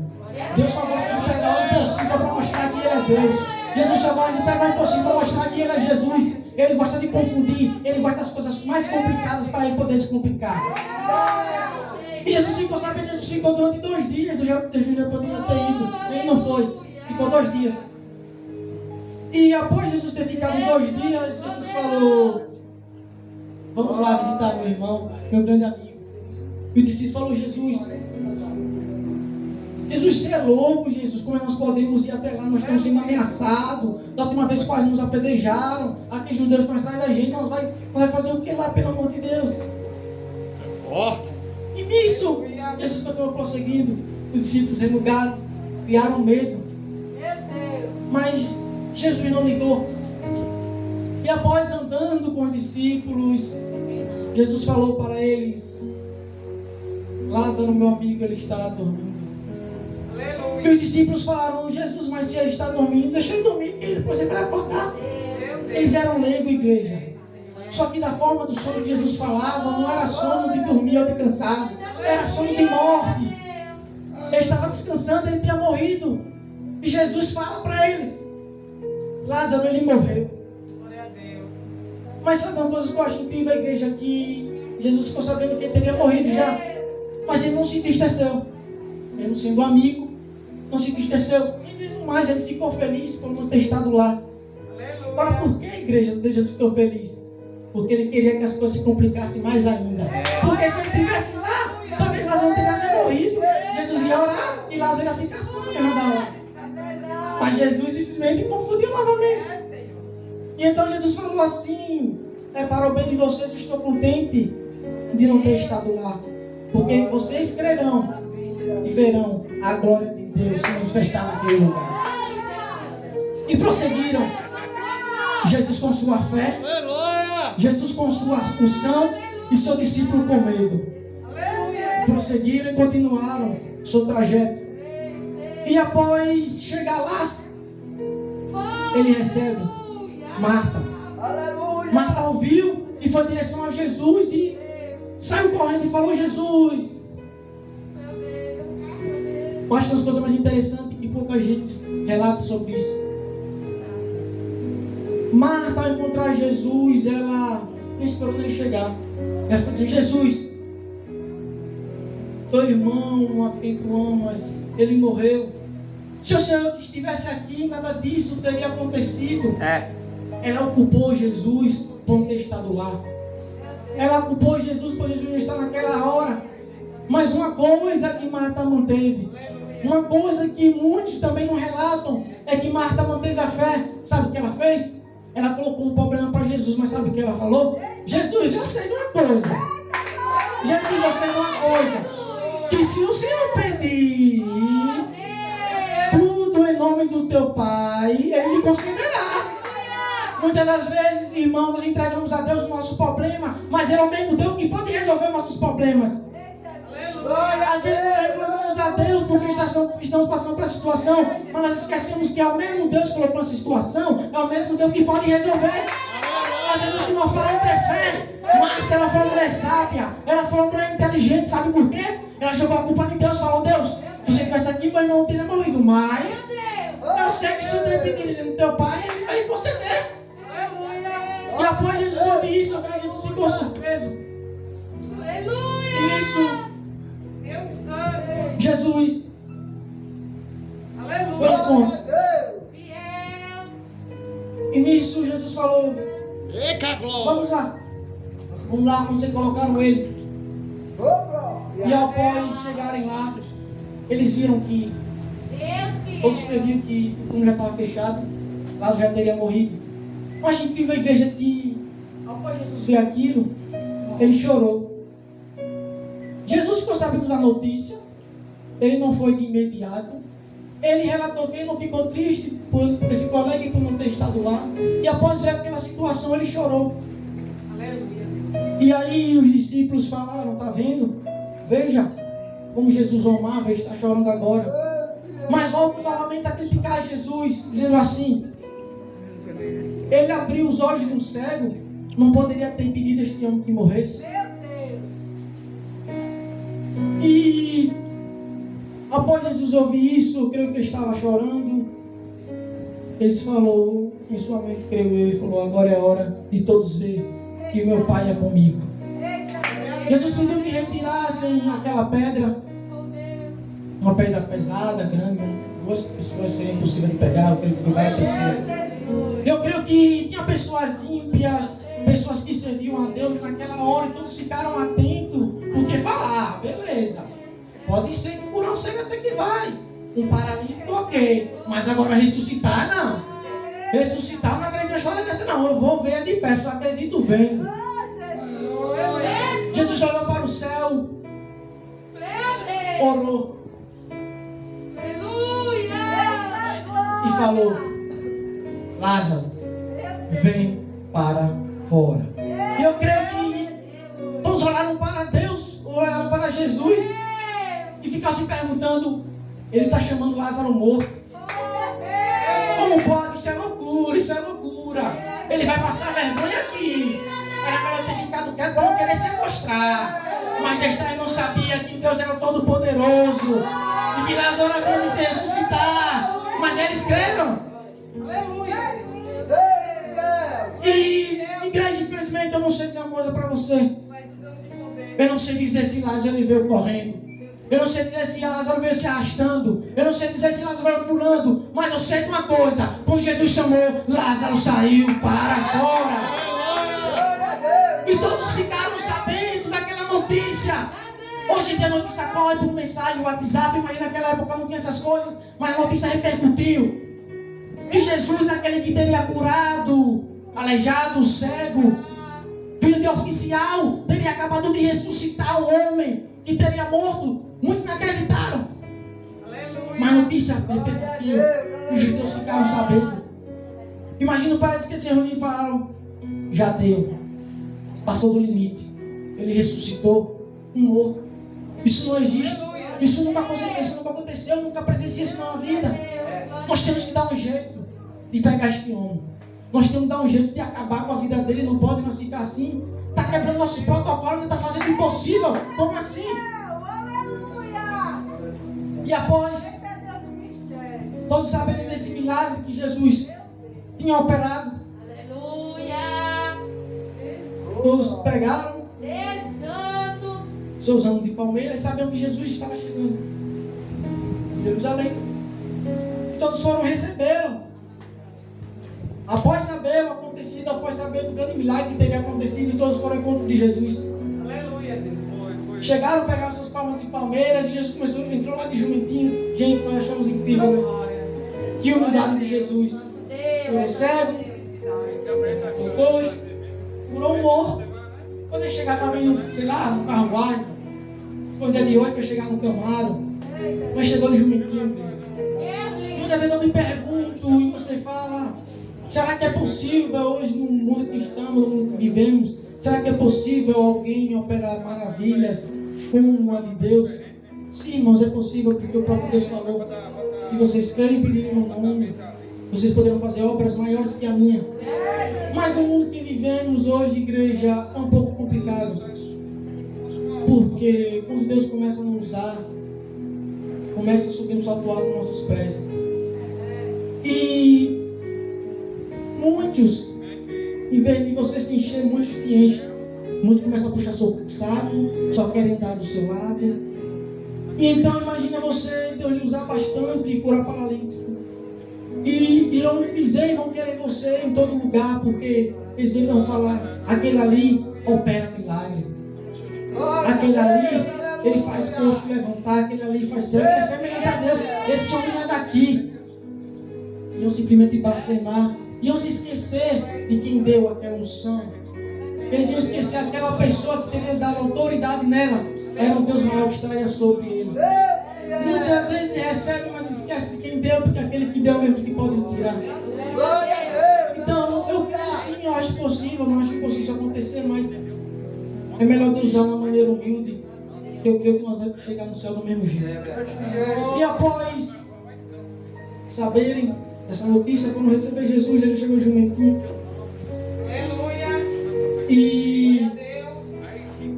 Deus só gosta de pegar o impossível para mostrar que Ele é Deus. Jesus só gosta de pegar o impossível para mostrar que Ele é Jesus. Ele gosta de confundir. Ele gosta das coisas mais complicadas para Ele poder se complicar. E Jesus ficou sabendo, Jesus ficou durante 2 dias. Jesus já poderia ter ido. Ele não foi. Ficou 2 dias. E após Jesus ter ficado 2 dias, Jesus falou: vamos lá visitar meu irmão, meu grande amigo. E o discípulo falou: Jesus, você é louco, Jesus, como nós podemos ir até lá? Nós estamos sendo ameaçados. Da última vez quase nos apedrejaram. Aqui os judeus para trás da gente, nós vai fazer o que lá, pelo amor de Deus? E nisso, Jesus continuou prosseguindo. Os discípulos remugaram, criaram medo. Mas Jesus não ligou. E após andando com os discípulos, Jesus falou para eles: Lázaro, meu amigo, ele está dormindo. E os discípulos falaram: Jesus, mas se ele está dormindo, deixa ele dormir, que depois ele vai acordar. Eles eram leigos, igreja. Só que da forma do sono que Jesus falava, não era sono de dormir ou de cansado, era sono de morte. Ele estava descansando, ele tinha morrido. E Jesus fala para eles: Lázaro, ele morreu. Mas sabe uma coisa que eu acho incrível, a igreja, que Jesus ficou sabendo que ele teria morrido já. Mas ele não se entristeceu. Ele não sendo amigo, não se entristeceu. E no mais, ele ficou feliz por não ter estado lá. Agora, por que a igreja Jesus ficou feliz? Porque ele queria que as coisas se complicassem mais ainda. Porque se ele estivesse lá, talvez Lázaro não teria nem morrido. Jesus então Jesus falou assim: para o bem de vocês, eu estou contente de não ter estado lá, porque vocês crerão e verão a glória de Deus se manifestar naquele lugar. E prosseguiram. Jesus com sua fé, Jesus com sua unção e seu discípulo com medo. Prosseguiram e continuaram seu trajeto. E após chegar lá, ele recebe Marta. Marta ouviu e foi em direção a Jesus e saiu correndo e falou: Jesus. Eu acho uma das coisas mais interessantes que pouca gente relata sobre isso. Marta, ao encontrar Jesus, ela não esperou ele chegar. Ela falou: Jesus, teu irmão, a quem tu amas, ele morreu. Se o Senhor estivesse aqui, nada disso teria acontecido. Ela culpou Jesus por não ter estado lá. Ela culpou Jesus por Jesus não estar naquela hora. Mas uma coisa que Marta manteve, uma coisa que muitos também não relatam, é que Marta manteve a fé. Sabe o que ela fez? Ela colocou um problema para Jesus, mas sabe o que ela falou? Jesus, eu sei de uma coisa. Jesus, eu sei de uma coisa. Que se o Senhor pedir tudo em nome do teu Pai, Ele lhe concederá. Muitas das vezes, irmãos, nós entregamos a Deus o nosso problema, mas Ele é o mesmo Deus que pode resolver nossos problemas. Às vezes nós reclamamos a Deus porque estamos passando por essa situação, mas nós esquecemos que é o mesmo Deus que colocou essa situação, é o mesmo Deus que pode resolver. Às vezes o que nós falamos é fé. Marta, ela foi uma mulher sábia, ela foi uma mulher inteligente, sabe por quê? Ela jogou a culpa em Deus, falou: Deus, se você estivesse aqui, meu irmão não teria morrido, mas eu sei que se eu pedir no teu Pai, Ele vai lhe conceder. E após Jesus ouvir isso, Jesus ficou surpreso. E nisso, Jesus foi ao encontro. E nisso Jesus falou: vamos lá, vamos ser colocaram ele. E após chegarem lá, eles viram que todos previam que o túmulo já estava fechado, Lázaro já teria morrido. Eu acho incrível a igreja que, após Jesus ver aquilo, ele chorou. Jesus ficou sabendo da notícia. Ele não foi de imediato. Ele relatou que ele não ficou triste, ele ficou alegre por não ter estado lá. E após ver aquela situação, ele chorou. Aleluia. E aí os discípulos falaram: tá vendo? Veja como Jesus o amava, ele está chorando agora. Mas voltam novamente a criticar Jesus, dizendo assim: ele abriu os olhos de um cego, não poderia ter impedido este homem que morresse. E após Jesus ouvir isso, eu creio que ele estava chorando. Ele falou em sua mente, creio eu, e falou: agora é a hora de todos ver que o meu Pai é comigo. Jesus pediu que retirassem aquela pedra, uma pedra pesada, grande, duas pessoas seria impossível de pegar. Eu creio que foi várias pessoas. Eu creio que tinha pessoas ímpias, pessoas que serviam a Deus naquela hora, e todos ficaram atentos, porque falar: beleza, pode ser que por não cego até que vai, um paralítico, ok, mas agora ressuscitar não. Ressuscitar não acredito na história dessa não. Eu vou ver de pé, só acredito vendo. Jesus olhou para o céu, orou e falou: Lázaro, vem para fora. E eu creio que todos olharam para Deus, olharam para Jesus e ficaram se perguntando: ele está chamando Lázaro morto. Como pode? Isso é loucura, isso é loucura. Ele vai passar vergonha aqui. Era melhor ter ficado quieto para não querer se mostrar. Mas Deus não sabia que Deus era todo poderoso e que Lázaro havia se ressuscitar. Mas eles creram. E igreja, infelizmente, eu não sei dizer uma coisa para você. Eu não sei dizer se Lázaro ele veio correndo. Eu não sei dizer se Lázaro veio se arrastando. Eu não sei dizer se Lázaro veio pulando. Mas eu sei de uma coisa: quando Jesus chamou, Lázaro saiu para fora. E todos ficaram sabendo daquela notícia. Hoje em dia a notícia corre por mensagem, WhatsApp. Imagina naquela época não tinha essas coisas. Mas a notícia repercutiu que Jesus é aquele que teria curado aleijado, cego, filho de oficial, teria acabado de ressuscitar o homem que teria morto. Muitos não acreditaram. Mas a notícia repercutiu. Os judeus ficaram sabendo. Imagina, parece que eles se reuniram e falaram: já deu, passou do limite. Ele ressuscitou um morto. Isso não existe. Isso nunca aconteceu, nunca presenciei isso na vida. Nós temos que dar um jeito de pegar este homem. Nós temos que dar um jeito de acabar com a vida dele. Não pode mais ficar assim. Está quebrando nossos protocolos, está fazendo o impossível. Como assim? E após todos sabendo desse milagre que Jesus tinha operado, Aleluia. todos pegaram Deus Santo. seus ramos de palmeira e sabiam que Jesus estava chegando em Jerusalém. E todos foram receberam. Após saber o acontecido, após saber do grande milagre que teria acontecido, todos foram ao encontro de Jesus. Aleluia, Deus. Chegaram, pegaram suas palmas de palmeiras e Jesus entrou lá de jumentinho. Gente, nós achamos incrível, né? Que humildade de Jesus. Curou cego, curou coxo, curou um morto. Quando ele chegar, estava indo, sei lá, no carruagem. Foi o dia de hoje para chegar no Camaro. Mas chegou de jumentinho. Muitas vezes eu me pergunto e você fala: será que é possível hoje no mundo que estamos, no mundo que vivemos? Será que é possível alguém operar maravilhas como a de Deus? Sim, irmãos, é possível, porque o próprio Deus falou: se vocês crerem e pedirem no nome, vocês poderão fazer obras maiores que a minha. Mas no mundo que vivemos hoje, igreja, é um pouco complicado. Porque quando Deus começa a nos usar, começa a subir um salto alto nos nossos pés. E muitos, em vez de você se encher, muitos te enchem. Muitos começam a puxar seu saco, só querem dar do seu lado. E então imagina você, Deus lhe usar bastante e curar paralítico. E irão lhe dizer, vão querer você em todo lugar, porque eles vão falar: aquele ali opera milagre. Aquele ali, ele faz coxo levantar, aquele ali faz cego, é semelhante a Deus. Esse homem não é daqui. Iam simplesmente blasfemar, iam se esquecer de quem deu aquela unção. Eles iam esquecer aquela pessoa que teria dado autoridade nela. Era um Deus maior que estaria sobre ele. Muitas vezes recebe, mas esquece de quem deu, porque aquele que deu mesmo que pode tirar. Então, eu creio sim, eu acho possível, não acho impossível isso acontecer, mas é melhor Deus usar na maneira humilde. Eu creio que nós vamos chegar no céu do mesmo jeito. E após saberem dessa notícia, quando receber Jesus, Jesus chegou jumentinho. E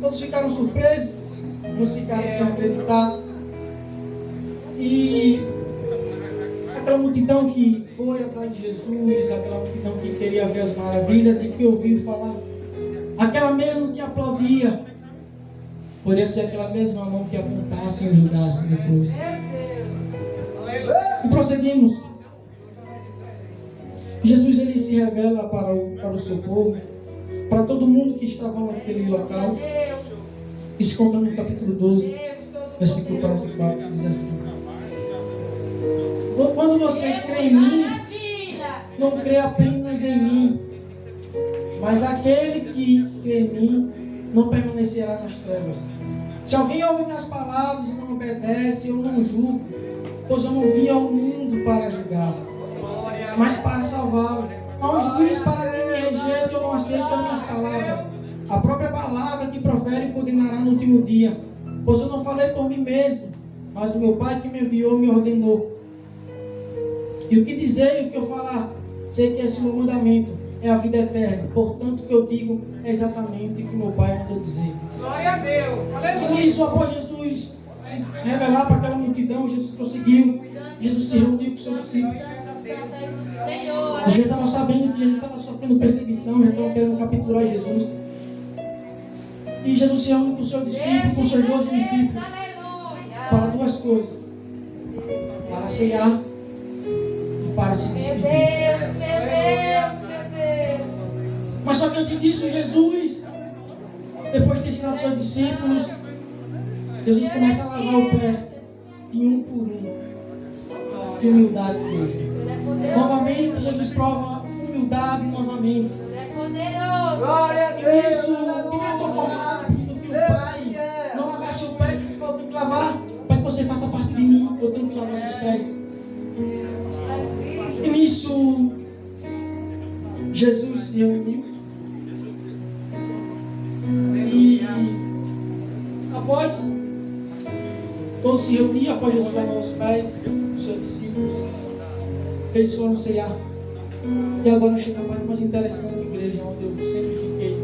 todos ficaram surpresos, uns ficaram sem acreditar. E aquela multidão que foi atrás de Jesus, aquela multidão que queria ver as maravilhas e que ouviu falar, aquela mesma que aplaudia, poderia ser aquela mesma mão que apontasse e ajudasse depois. E prosseguimos. Jesus, ele se revela para o seu povo, para todo mundo que estava naquele local. Isso conta no capítulo 12, versículo 44, que diz assim: quando vocês creem em mim, não crê apenas em mim, mas aquele que crê em mim não permanecerá nas trevas. Se alguém ouve minhas palavras e não obedece, eu não julgo, pois eu não vim ao mundo para julgar, mas para salvá-lo. Há um juiz para quem me rejeita, eu não aceito as minhas palavras. A própria palavra que profere condenará no último dia, pois eu não falei por mim mesmo, mas o meu Pai que me enviou me ordenou. E o que dizer e o que eu falar, sei que esse é o meu mandamento, é a vida eterna. Portanto, o que eu digo é exatamente o que meu Pai mandou dizer. Glória a Deus. Aleluia. E nisso, após Jesus se revelar para aquela multidão, Jesus prosseguiu. Jesus se reuniu com seus discípulos. Já estava sabendo que Jesus estava sofrendo perseguição, já estava querendo capturar Jesus. E Jesus se reúne com seus discípulos, com seus 12 discípulos, para duas coisas: para ceiar e para se despedir. Meu Deus. Mas só que antes disso, Jesus, depois de ter ensinado seus discípulos, Jesus começa a lavar o pé de um por um. Que humildade, Deus. Novamente, Jesus prova humildade novamente. poderoso. Glória a E Deus. nisso, fica conformado pedindo que o Pai não lavasse o pé, que eu tenho que lavar, para que você faça parte de mim, eu tenho que lavar seus pés. E nisso, Jesus se reuniu. E após todos se reuniram, após Jesus lavar os pés dos seus discípulos, eles foram ceiar. E agora chega a parte mais interessante da igreja, onde eu sempre fiquei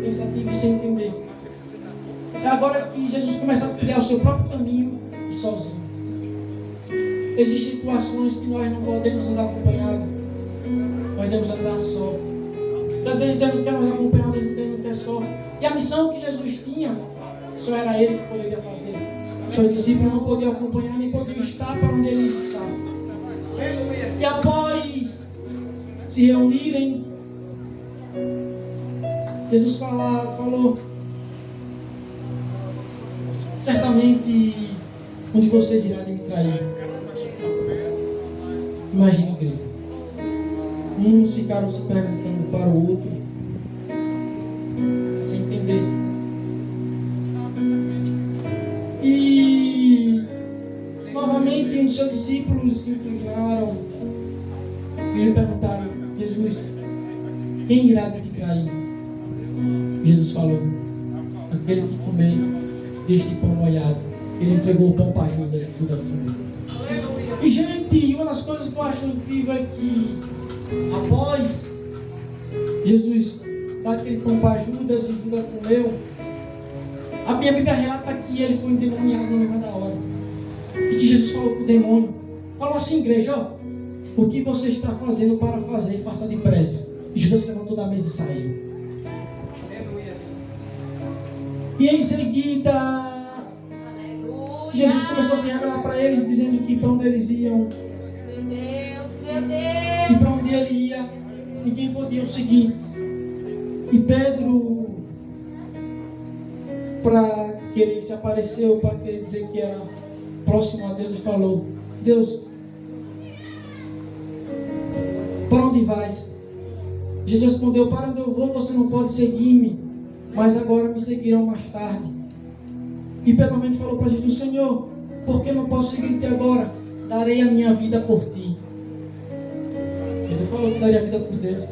pensativo e sem entender. É agora que Jesus começa a trilhar o seu próprio caminho e sozinho. Existem situações que nós não podemos andar acompanhados, nós devemos andar só. Porque às vezes Deus não quer nos acompanhar, Deus não quer só. E a missão que Jesus tinha, só era Ele que poderia fazer. Seus discípulos não podiam acompanhar, nem podiam estar para onde Ele estava. Aleluia. E após se reunirem, Jesus falou: certamente um de vocês irá me trair. Imagina, igreja. Uns ficaram se perguntando para o outro, sem entender. E novamente um dos seus discípulos se inclinaram e lhe perguntaram: Jesus, quem irá te trair? Jesus falou: aquele que comer deste pão molhado. Ele entregou o pão para Judas. E gente, uma das coisas que eu acho incrível é que após Jesus dar aquele pão para Judas e Judas comeu, a minha Bíblia relata que ele foi endemoniado na mesma hora. E que Jesus falou para o demônio, falou assim: igreja, ó, o que você está fazendo para fazer, faça depressa. E Judas levantou da mesa e saiu. Aleluia. E em seguida, Aleluia. Jesus começou a se revelar para eles, dizendo que para onde eles iam Meu Deus. e para onde ele ia, ninguém podia o seguir. E Pedro, para querer se apareceu, para querer dizer que era próximo a Deus, falou: Deus, para onde vais? Jesus respondeu: para onde eu vou você não pode seguir-me, mas agora me seguirão mais tarde. E Pedro novamente falou para Jesus: Senhor, por que não posso seguir-te agora? Darei a minha vida por ti. Pedro falou que daria a vida por Deus.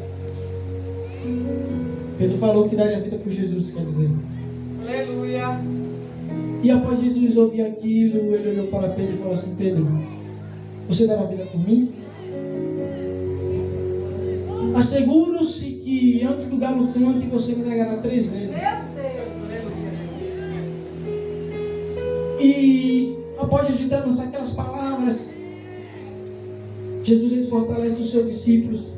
Pedro falou que daria a vida por Jesus, quer dizer. Aleluia. E após Jesus ouvir aquilo, ele olhou para Pedro e falou assim: Pedro, você dará a vida por mim? Asseguro-se que antes que o galo cante, você me negará 3 vezes. E após Jesus lançar aquelas palavras, Jesus ele fortalece os seus discípulos,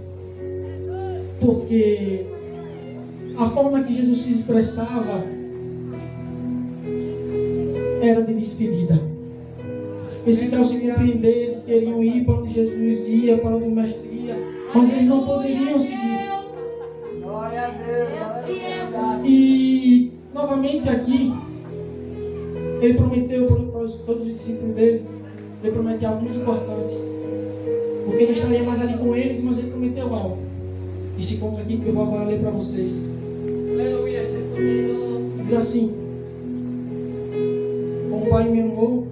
porque a forma que Jesus se expressava era de despedida. Eles ficaram sem compreender, eles queriam ir para onde Jesus ia, para onde o Mestre ia, mas eles não poderiam seguir. Glória a Deus. Aleluia. E novamente aqui, ele prometeu para todos os discípulos dele, ele prometeu algo muito importante, porque ele não estaria mais ali com eles, mas ele prometeu algo. E se encontra aqui que eu vou agora ler para vocês. Aleluia, Jesus. Diz assim: como o Pai me amou,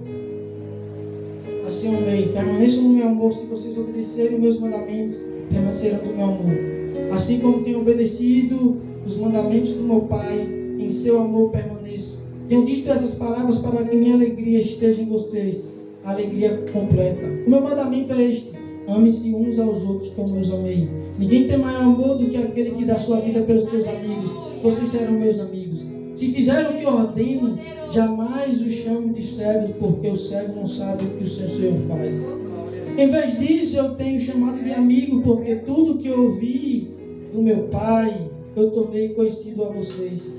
assim eu amei. Permaneçam no meu amor. Se vocês obedecerem os meus mandamentos, permanecerão do meu amor. Assim como tenho obedecido os mandamentos do meu Pai, em seu amor permaneço. Tenho dito essas palavras para que minha alegria esteja em vocês, a alegria completa. O meu mandamento é este: ame-se uns aos outros como eu os amei. Ninguém tem maior amor do que aquele que dá sua vida pelos seus amigos. Vocês serão meus amigos. Se fizerem o que ordeno, jamais os chamo de servos, porque o servo não sabe o que o seu Senhor faz. Em vez disso, eu tenho chamado de amigo, porque tudo que eu ouvi do meu Pai, eu tornei conhecido a vocês.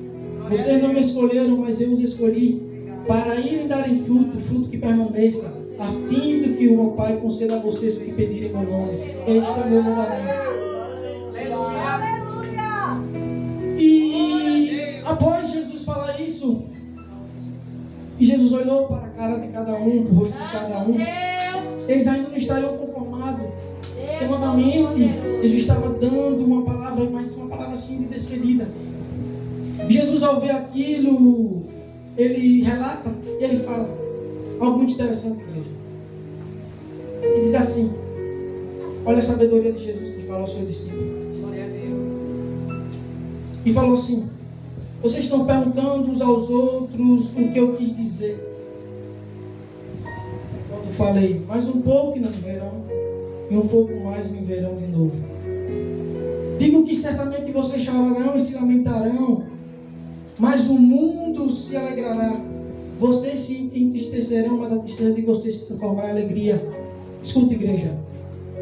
Vocês não me escolheram, mas eu os escolhi, para irem darem fruto, fruto que permaneça, a fim de que o meu Pai conceda a vocês o que pedirem em meu nome. Este é o meu mandamento. E após Jesus falar isso, e Jesus olhou para a cara de cada um, para o rosto de cada um, eles ainda não estariam conformados. Porque novamente, Jesus estava dando uma palavra palavra, mas uma palavra assim de despedida. Jesus, ao ver aquilo, ele relata e ele fala algo muito interessante, igreja. Ele diz assim: olha a sabedoria de Jesus que fala ao seu discípulo. Glória a Deus. E falou assim: vocês estão perguntando uns aos outros o que eu quis dizer. Quando falei, mais um pouco e não me verão, e um pouco mais me verão de novo. Digo que certamente vocês chorarão e se lamentarão, mas o mundo se alegrará. Vocês se entristecerão, mas a tristeza de vocês se transformará em alegria. Escuta, igreja.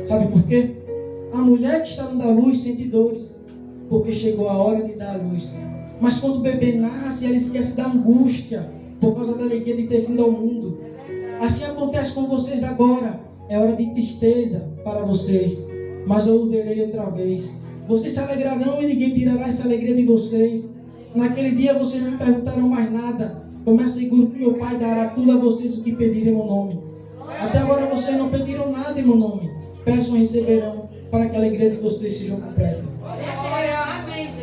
Sabe por quê? A mulher que está dando a luz sente dores, porque chegou a hora de dar a luz. Mas quando o bebê nasce, ela esquece da angústia, por causa da alegria de ter vindo ao mundo. Assim acontece com vocês agora. É hora de tristeza para vocês, mas eu o verei outra vez. Vocês se alegrarão e ninguém tirará essa alegria de vocês. Naquele dia vocês não me perguntarão mais nada. Eu me asseguro que meu Pai dará tudo a vocês o que pedirem em meu nome. Até agora vocês não pediram nada em meu nome. Peçam e receberão, para que a alegria de vocês seja completa.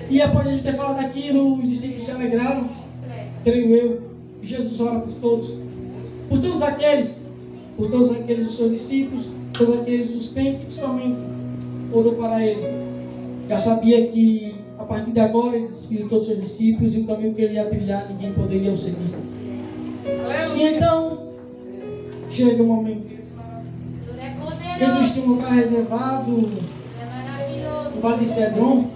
E após a gente ter falado aquilo, os discípulos se alegraram, creio eu. E Jesus ora por todos aqueles dos seus discípulos, todos aqueles dos crentes, principalmente orou para ele. Já sabia que a partir de agora ele despediu todos os seus discípulos e o caminho que ele ia trilhar ninguém poderia o seguir. E então chega o momento. Jesus tinha um lugar reservado no Vale de Cedron,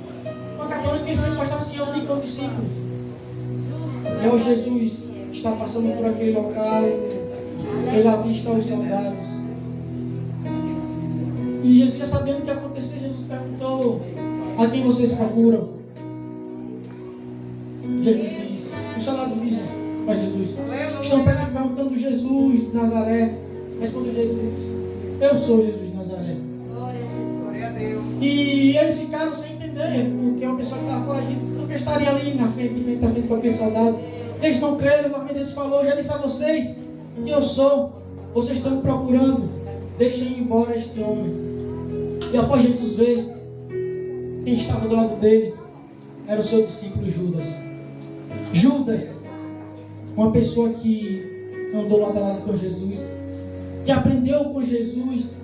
uma cabana que ele sempre gostava assim, eu com discípulos. E ao Jesus está passando por aquele local, ele avista os soldados. E Jesus, já sabendo o que ia acontecer, Jesus perguntou: a quem vocês procuram? Jesus disse, os soldados dizem para Jesus: estão perguntando Jesus de Nazaré. Respondeu Jesus: eu sou Jesus de Nazaré. Glória a Deus. E eles ficaram sem entender, porque uma pessoa que estava foragido nunca estaria ali na frente, de frente a frente com aqueles soldados. Eles não creram, novamente Jesus falou: já disse a vocês que eu sou, vocês estão me procurando, deixem ir embora este homem. E após Jesus ver, quem estava do lado dele era o seu discípulo Judas. Judas, uma pessoa que andou lado a lado com Jesus, que aprendeu com Jesus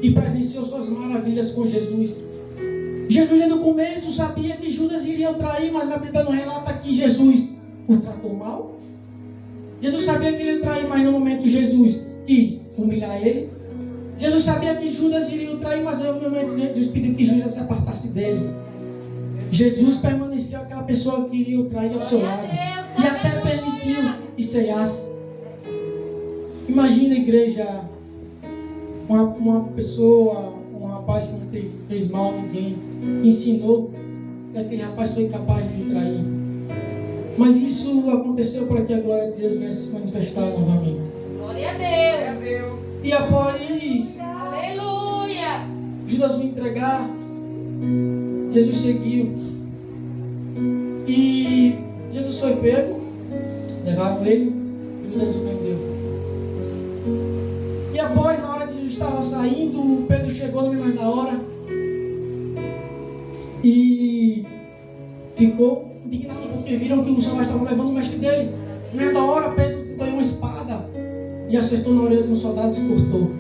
e presenciou suas maravilhas com Jesus. Jesus, desde o começo, sabia que Judas iria o trair, mas a Bíblia não relata que Jesus o tratou mal. Jesus sabia que ele ia trair, mas no momento Jesus quis humilhar ele. Jesus sabia que Judas iria o trair, mas no momento Jesus pediu que Judas se apartasse dele. Jesus permaneceu aquela pessoa que iria o trair ao seu lado e até permitiu que ceiasse. Imagina, igreja, uma pessoa, um rapaz que não fez mal a ninguém, ensinou que aquele rapaz foi capaz de o trair. Mas isso aconteceu para que a glória de Deus venha se manifestar novamente. Glória a Glória a Deus. Deus. E após Aleluia. Judas o entregar, Jesus seguiu. E Jesus foi pego, levaram ele, Judas o vendeu. E após, na hora que Jesus estava saindo, Pedro chegou no meio da hora e ficou indignado porque viram que os soldados estavam levando o mestre dele. No meio da hora, Pedro ganhou uma espada e acertou na orelha de um soldado e se cortou.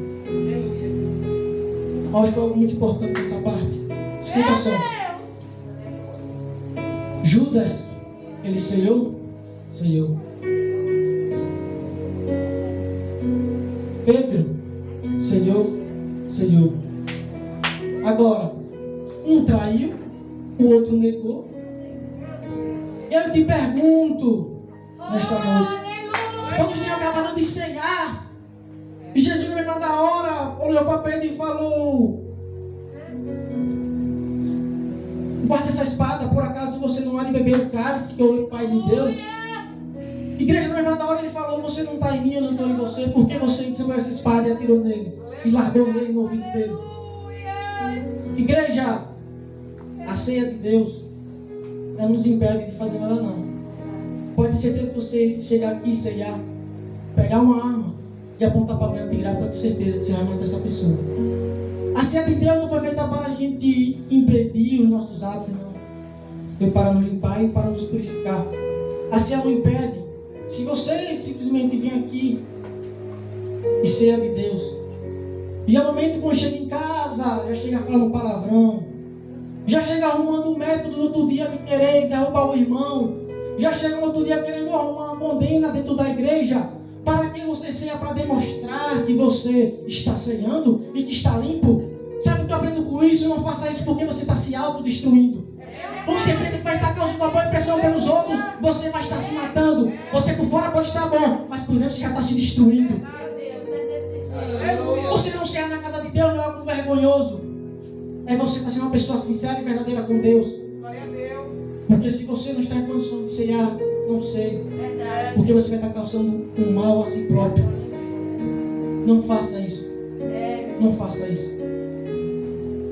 Acho que foi algo muito importante nessa parte. Escuta só. Judas, ele ceiou? Ceiou. Pedro, ceiou? Ceiou. Agora, um traiu, o outro negou. Eu te pergunto, nesta noite, todos tinham acabado de ceiar, e Jesus, no meio da hora, olhou para Pedro e falou: guarda essa espada, por acaso você não há de beber o cálice que o Pai me deu? Igreja, no meio da hora ele falou: você não está em mim, eu não estou em você, porque você desceu essa espada e atirou nele, e largou nele no ouvido dele. Igreja, a ceia de Deus não nos impede de fazer nada, não. Pode ter certeza que você chegar aqui e ceiar, pegar uma arma e apontar para alguém e atirar, pode ter certeza que você vai matar essa pessoa. A ceia de Deus não foi feita para a gente impedir os nossos atos, não. Foi para nos limpar e para nos purificar. A ceia não impede. Se você simplesmente vir aqui e ceia de Deus, e ao momento quando chega em casa, já chega falando palavrão, já chega arrumando um método no outro dia de querer derrubar o irmão, já chega no outro dia querendo arrumar uma condena dentro da igreja, para que você ceia para demonstrar que você está ceando e que está limpo. Sabe o que eu aprendo com isso? Não faça isso porque você está se autodestruindo. Você pensa que vai estar causando uma boa impressão pelos outros, você vai estar se matando. Você por fora pode estar bom, mas por dentro você já está se destruindo. Meu Deus, é desse jeito. Você não ceia na casa de Deus não é algo vergonhoso. É você estar sendo uma pessoa sincera e verdadeira com Deus. Glória a Deus. Porque se você não está em condição de cear, não sei. Verdade. Porque você vai estar causando um mal a si próprio. Não faça isso. Não faça isso.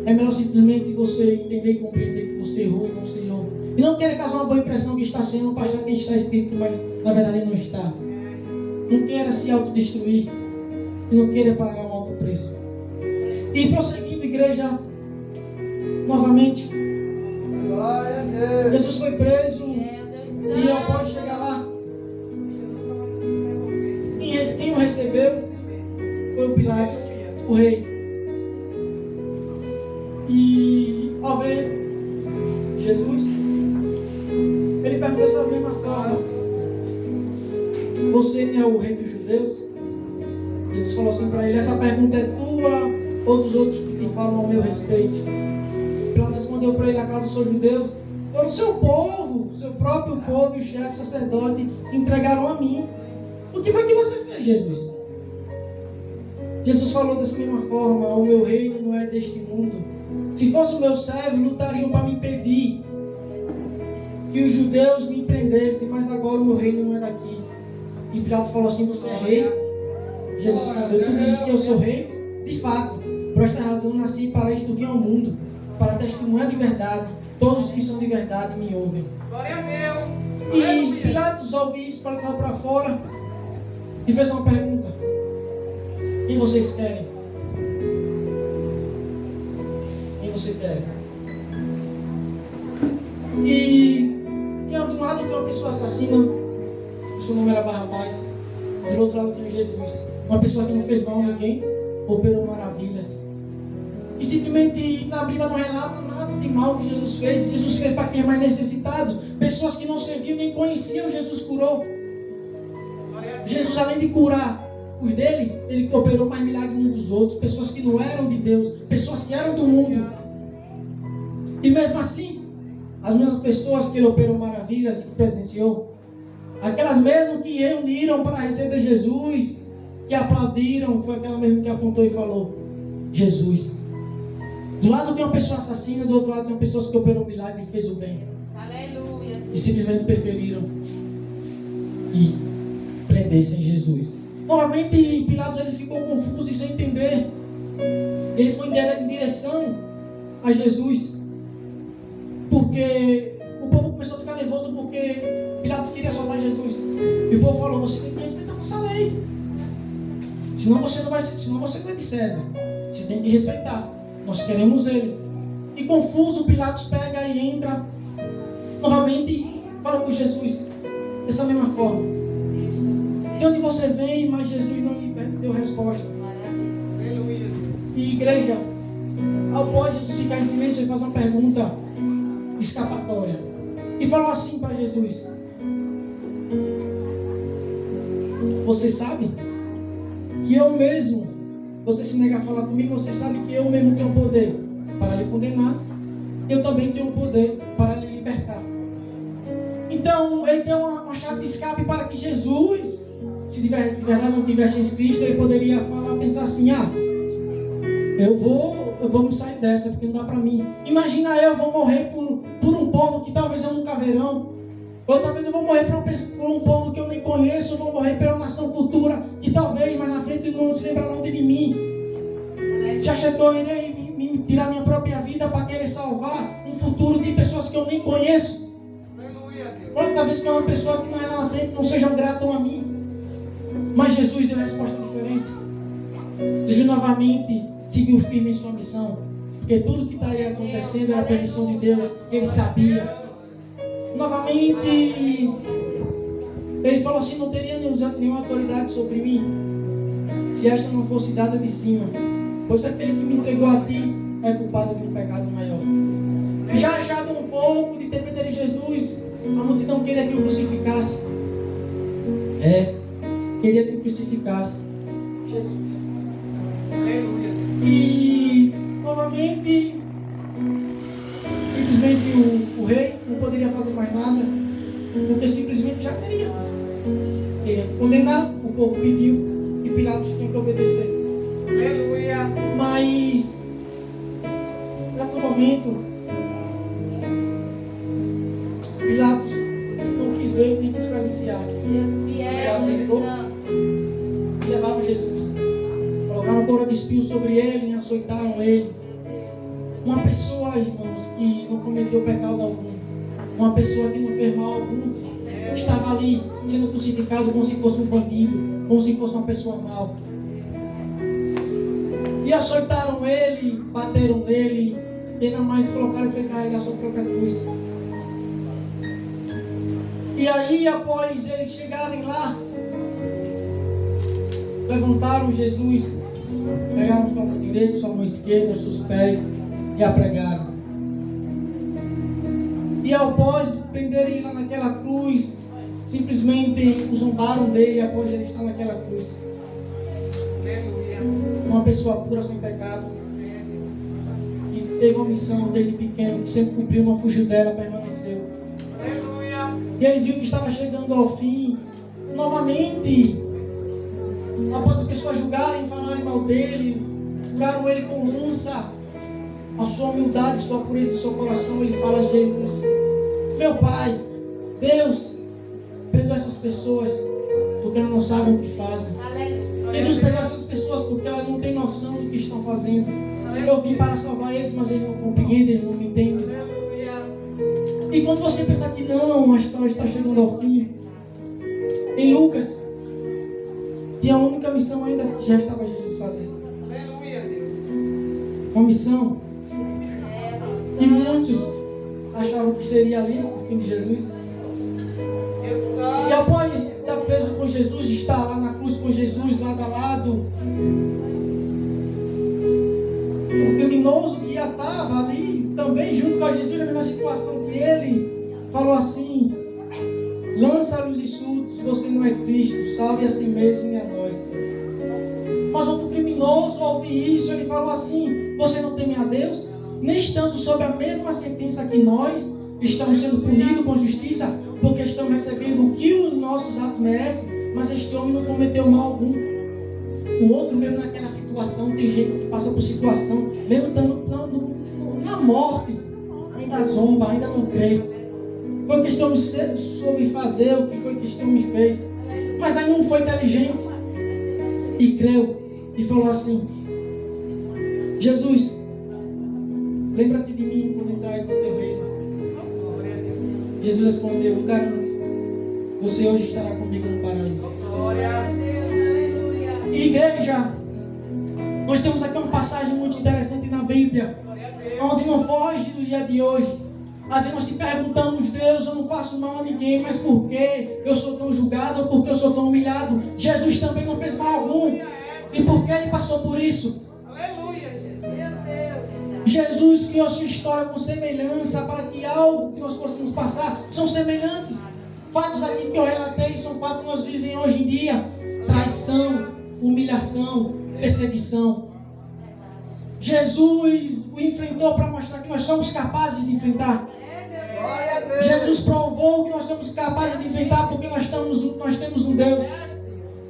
É melhor simplesmente você entender e compreender que você errou e não se errou. E não querer causar uma boa impressão que está sendo um pastor que está espírito, mas na verdade não está. Não queira se autodestruir. E não queira pagar um alto preço. E prosseguindo, igreja, novamente, Glória a Deus. Jesus foi preso Meu Deus do e céu. após chegar lá, quem o recebeu foi o Pilatos, o rei. E ao ver Jesus, ele perguntou dessa mesma forma: você não é o rei dos judeus? Jesus falou assim para ele: essa pergunta é tua ou dos outros que te falam ao meu respeito? Pilatos respondeu para ele: acaso sou judeu? Foram o seu povo, seu próprio povo e o chefe sacerdote entregaram a mim. O que foi que você fez, Jesus? Jesus falou dessa mesma forma: o meu reino não é deste mundo. Se fosse o meu servo, lutariam para me impedir que os judeus me prendessem, mas agora o meu reino não é daqui. E Pilatos falou assim: você é rei? Jesus respondeu: tu dizes que eu sou rei? De fato, por esta razão nasci para isto vim ao mundo, para testemunhar de verdade. Todos os que são de verdade me ouvem. Glória a Deus. E Pilatos ouviu isso para levar para fora e fez uma pergunta: quem vocês querem? Quem você quer? E do lado tem uma pessoa assassina, o seu nome era Barrabás. Do outro lado tem Jesus, uma pessoa que não fez mal a ninguém, operou maravilhas. E simplesmente na Bíblia não relata nada de mal que Jesus fez. Jesus fez para quem é mais necessitados. Pessoas que não serviam nem conheciam, Jesus curou. Jesus, além de curar os dele, ele operou mais milagres uns dos outros. Pessoas que não eram de Deus, pessoas que eram do mundo. E mesmo assim, as mesmas pessoas que ele operou maravilhas e presenciou, aquelas mesmas que reuniram para receber Jesus, que aplaudiram, foi aquela mesma que apontou e falou: Jesus. Do lado tem uma pessoa assassina, do outro lado tem pessoas que operou milagre e fez o bem. Aleluia. E simplesmente preferiram que prendessem Jesus. Novamente, Pilatos ele ficou confuso e sem entender. Ele foi em direção a Jesus, porque o povo começou a ficar nervoso porque Pilatos queria soltar Jesus. E o povo falou: você tem que respeitar a nossa lei. Senão você não é de César. Você tem que respeitar. Nós queremos ele. E confuso, Pilatos pega e entra novamente e fala com Jesus dessa mesma forma: de onde você vem? Mas Jesus não lhe deu resposta. Aleluia. E igreja, após Jesus ficar em silêncio, ele faz uma pergunta escapatória e falou assim para Jesus: você sabe que eu mesmo, você se nega a falar comigo, você sabe que eu mesmo tenho poder para lhe condenar, eu também tenho poder para lhe libertar. Então ele deu uma chave de escape para que Jesus, se de verdade não tivesse em Cristo, ele poderia pensar assim: eu vou me sair dessa, porque não dá para mim. Imagina, eu vou morrer por um povo que talvez eu nunca verão. Ou talvez eu vou morrer por um povo que eu nem conheço. Eu vou morrer pela nação futura que talvez mais na frente não se lembrarão de mim. Já chegou, eu irei me tirar minha própria vida para querer salvar um futuro de pessoas que eu nem conheço. Aleluia, Deus. Ou talvez que é uma pessoa que mais lá na frente não sejam gratas a mim. Mas Jesus deu uma resposta diferente. Jesus novamente seguiu firme em sua missão, porque tudo que estaria acontecendo era a permissão de Deus, ele sabia. Novamente, ele falou assim: não teria nenhuma autoridade sobre mim, se esta não fosse dada de cima, pois aquele que me entregou a ti é culpado de um pecado maior. Já achado um pouco de depender de Jesus, a multidão queria que o crucificasse. Queria que o crucificasse Jesus. Aleluia. E novamente, simplesmente o rei não poderia fazer mais nada, porque simplesmente já teria condenado. O povo pediu e Pilatos tinha que obedecer. Aleluia. Mas naquele momento, Pilatos não quis ver nem quis presenciar. Deus fiel, Deus santo. E levaram Jesus, colocaram coroa de espinho sobre ele e açoitaram ele. Uma pessoa, irmãos, que não cometeu pecado algum, uma pessoa que não fez mal algum, estava ali sendo crucificado como se fosse um bandido, como se fosse uma pessoa mal. E açoitaram ele, bateram nele, e ainda mais colocaram para ele carregar sua própria cruz. E aí, após eles chegarem lá, levantaram Jesus, pegaram sua mão direita, sua mão esquerda, seus pés e a pregaram. E após prenderem lá naquela cruz, simplesmente zombaram dele após ele estar naquela cruz. Aleluia. Uma pessoa pura, sem pecado, que teve uma missão desde pequeno, que sempre cumpriu, não fugiu dela, permaneceu. Aleluia. E ele viu que estava chegando ao fim. Novamente, após as pessoas julgarem, falarem mal dele, curaram ele com lança, a sua humildade, sua pureza de seu coração, ele fala a Jesus: meu Pai, Deus, perdoa essas pessoas, porque elas não sabem o que fazem. Aleluia. Jesus perdoa essas pessoas porque elas não têm noção do que estão fazendo. Eu vim para salvar eles, mas eles não compreendem, eles não me entendem. Aleluia. E quando você pensa que não, a história está chegando ao fim, em Lucas, tinha a única missão ainda que já estava Jesus fazendo. Aleluia, Deus. Uma missão. E Deus muitos achavam que seria ali o fim de Jesus. Deus E santo. após estar preso com Jesus, estar lá na cruz com Jesus, lado a lado, o criminoso que já estava ali, também junto com Jesus, na mesma situação que ele, falou assim: lança a luz insultos, você não é Cristo, salve a si mesmo e a nós. Mas outro criminoso, ao ouvir isso, ele falou assim: você não teme a Deus? Nem estando sob a mesma sentença que nós, estamos sendo punidos com justiça, porque estamos recebendo o que os nossos atos merecem, mas este homem não cometeu mal algum. O outro, mesmo naquela situação, tem gente que passa por situação, mesmo estando na morte, ainda zomba, ainda não crê. Foi que este homem soube fazer o que foi que este homem fez, mas aí não foi inteligente e creu e falou assim: Jesus, lembra-te de mim quando entrar no teu reino. Glória a Deus. Jesus respondeu: eu garanto, você hoje estará comigo no paraíso. Glória a Deus. E igreja, nós temos aqui uma passagem muito interessante na Bíblia, Glória a Deus. onde não foge do dia de hoje. Às vezes nós se perguntamos: Deus, eu não faço mal a ninguém, mas por que eu sou tão julgado ou por que eu sou tão humilhado? Jesus também não fez mal algum. E por que ele passou por isso? Aleluia, Jesus. Meu Deus. Jesus criou sua história com semelhança para que algo que nós possamos passar são semelhantes. Fatos aqui que eu relatei são fatos que nós vivemos hoje em dia: traição, humilhação, perseguição. Jesus o enfrentou para mostrar que nós somos capazes de enfrentar. Glória a Deus. Jesus provou que nós somos capazes de enfrentar porque nós temos um Deus.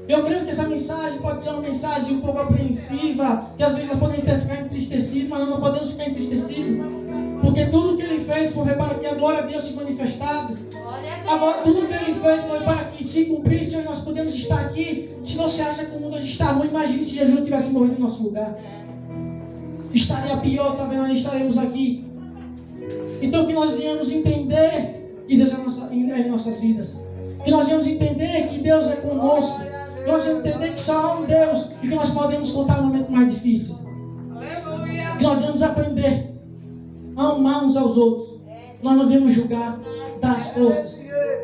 Eu creio que essa mensagem pode ser uma mensagem um pouco apreensiva, que às vezes nós podemos até ficar entristecidos, mas nós não podemos ficar entristecidos, porque tudo que ele fez foi para que a glória de Deus se manifestasse. Agora, tudo que ele fez foi para que se cumprisse e nós podemos estar aqui. Se você acha que o mundo hoje está ruim, imagine se Jesus tivesse morrido em nosso lugar. Estaria pior, talvez nós estaremos aqui. Então que nós venhamos entender que Deus é em nossas vidas. Que nós venhamos entender que Deus é conosco. Nós vamos entender que só há um Deus e que nós podemos contar no momento mais difícil. Aleluia. Que nós vamos aprender a amar uns aos outros. Nós não devemos julgar, dar as forças.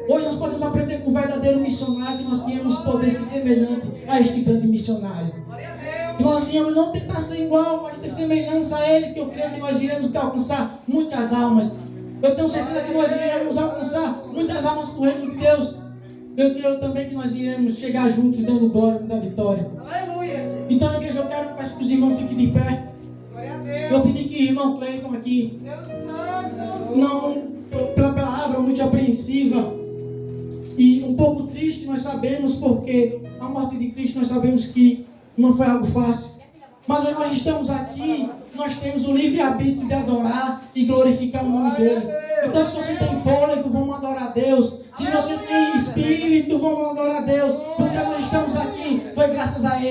Hoje nós podemos aprender com o verdadeiro missionário que nós tínhamos poder ser semelhante a este grande missionário. Glória a Deus. Que nós viemos não tentar ser igual, mas ter semelhança a Ele, que eu creio que nós iremos alcançar muitas almas. Eu tenho certeza que nós iremos alcançar muitas almas para o reino de Deus. Eu creio também que nós iremos chegar juntos dando glória da vitória. Aleluia, Jesus. Então, igreja, eu quero que os irmãos fiquem de pé. Glória a Deus. Eu pedi que o irmão Cleiton aqui, Deus Santo. não, pela palavra muito apreensiva e um pouco triste, nós sabemos, porque a morte de Cristo nós sabemos que não foi algo fácil. Mas hoje nós estamos aqui, nós temos o livre-arbítrio de adorar e glorificar o nome dele. Então, se você tem fôlego, vamos adorar a Deus. Se você tem espírito, vamos adorar a Deus. Porque nós estamos aqui, foi graças a Ele.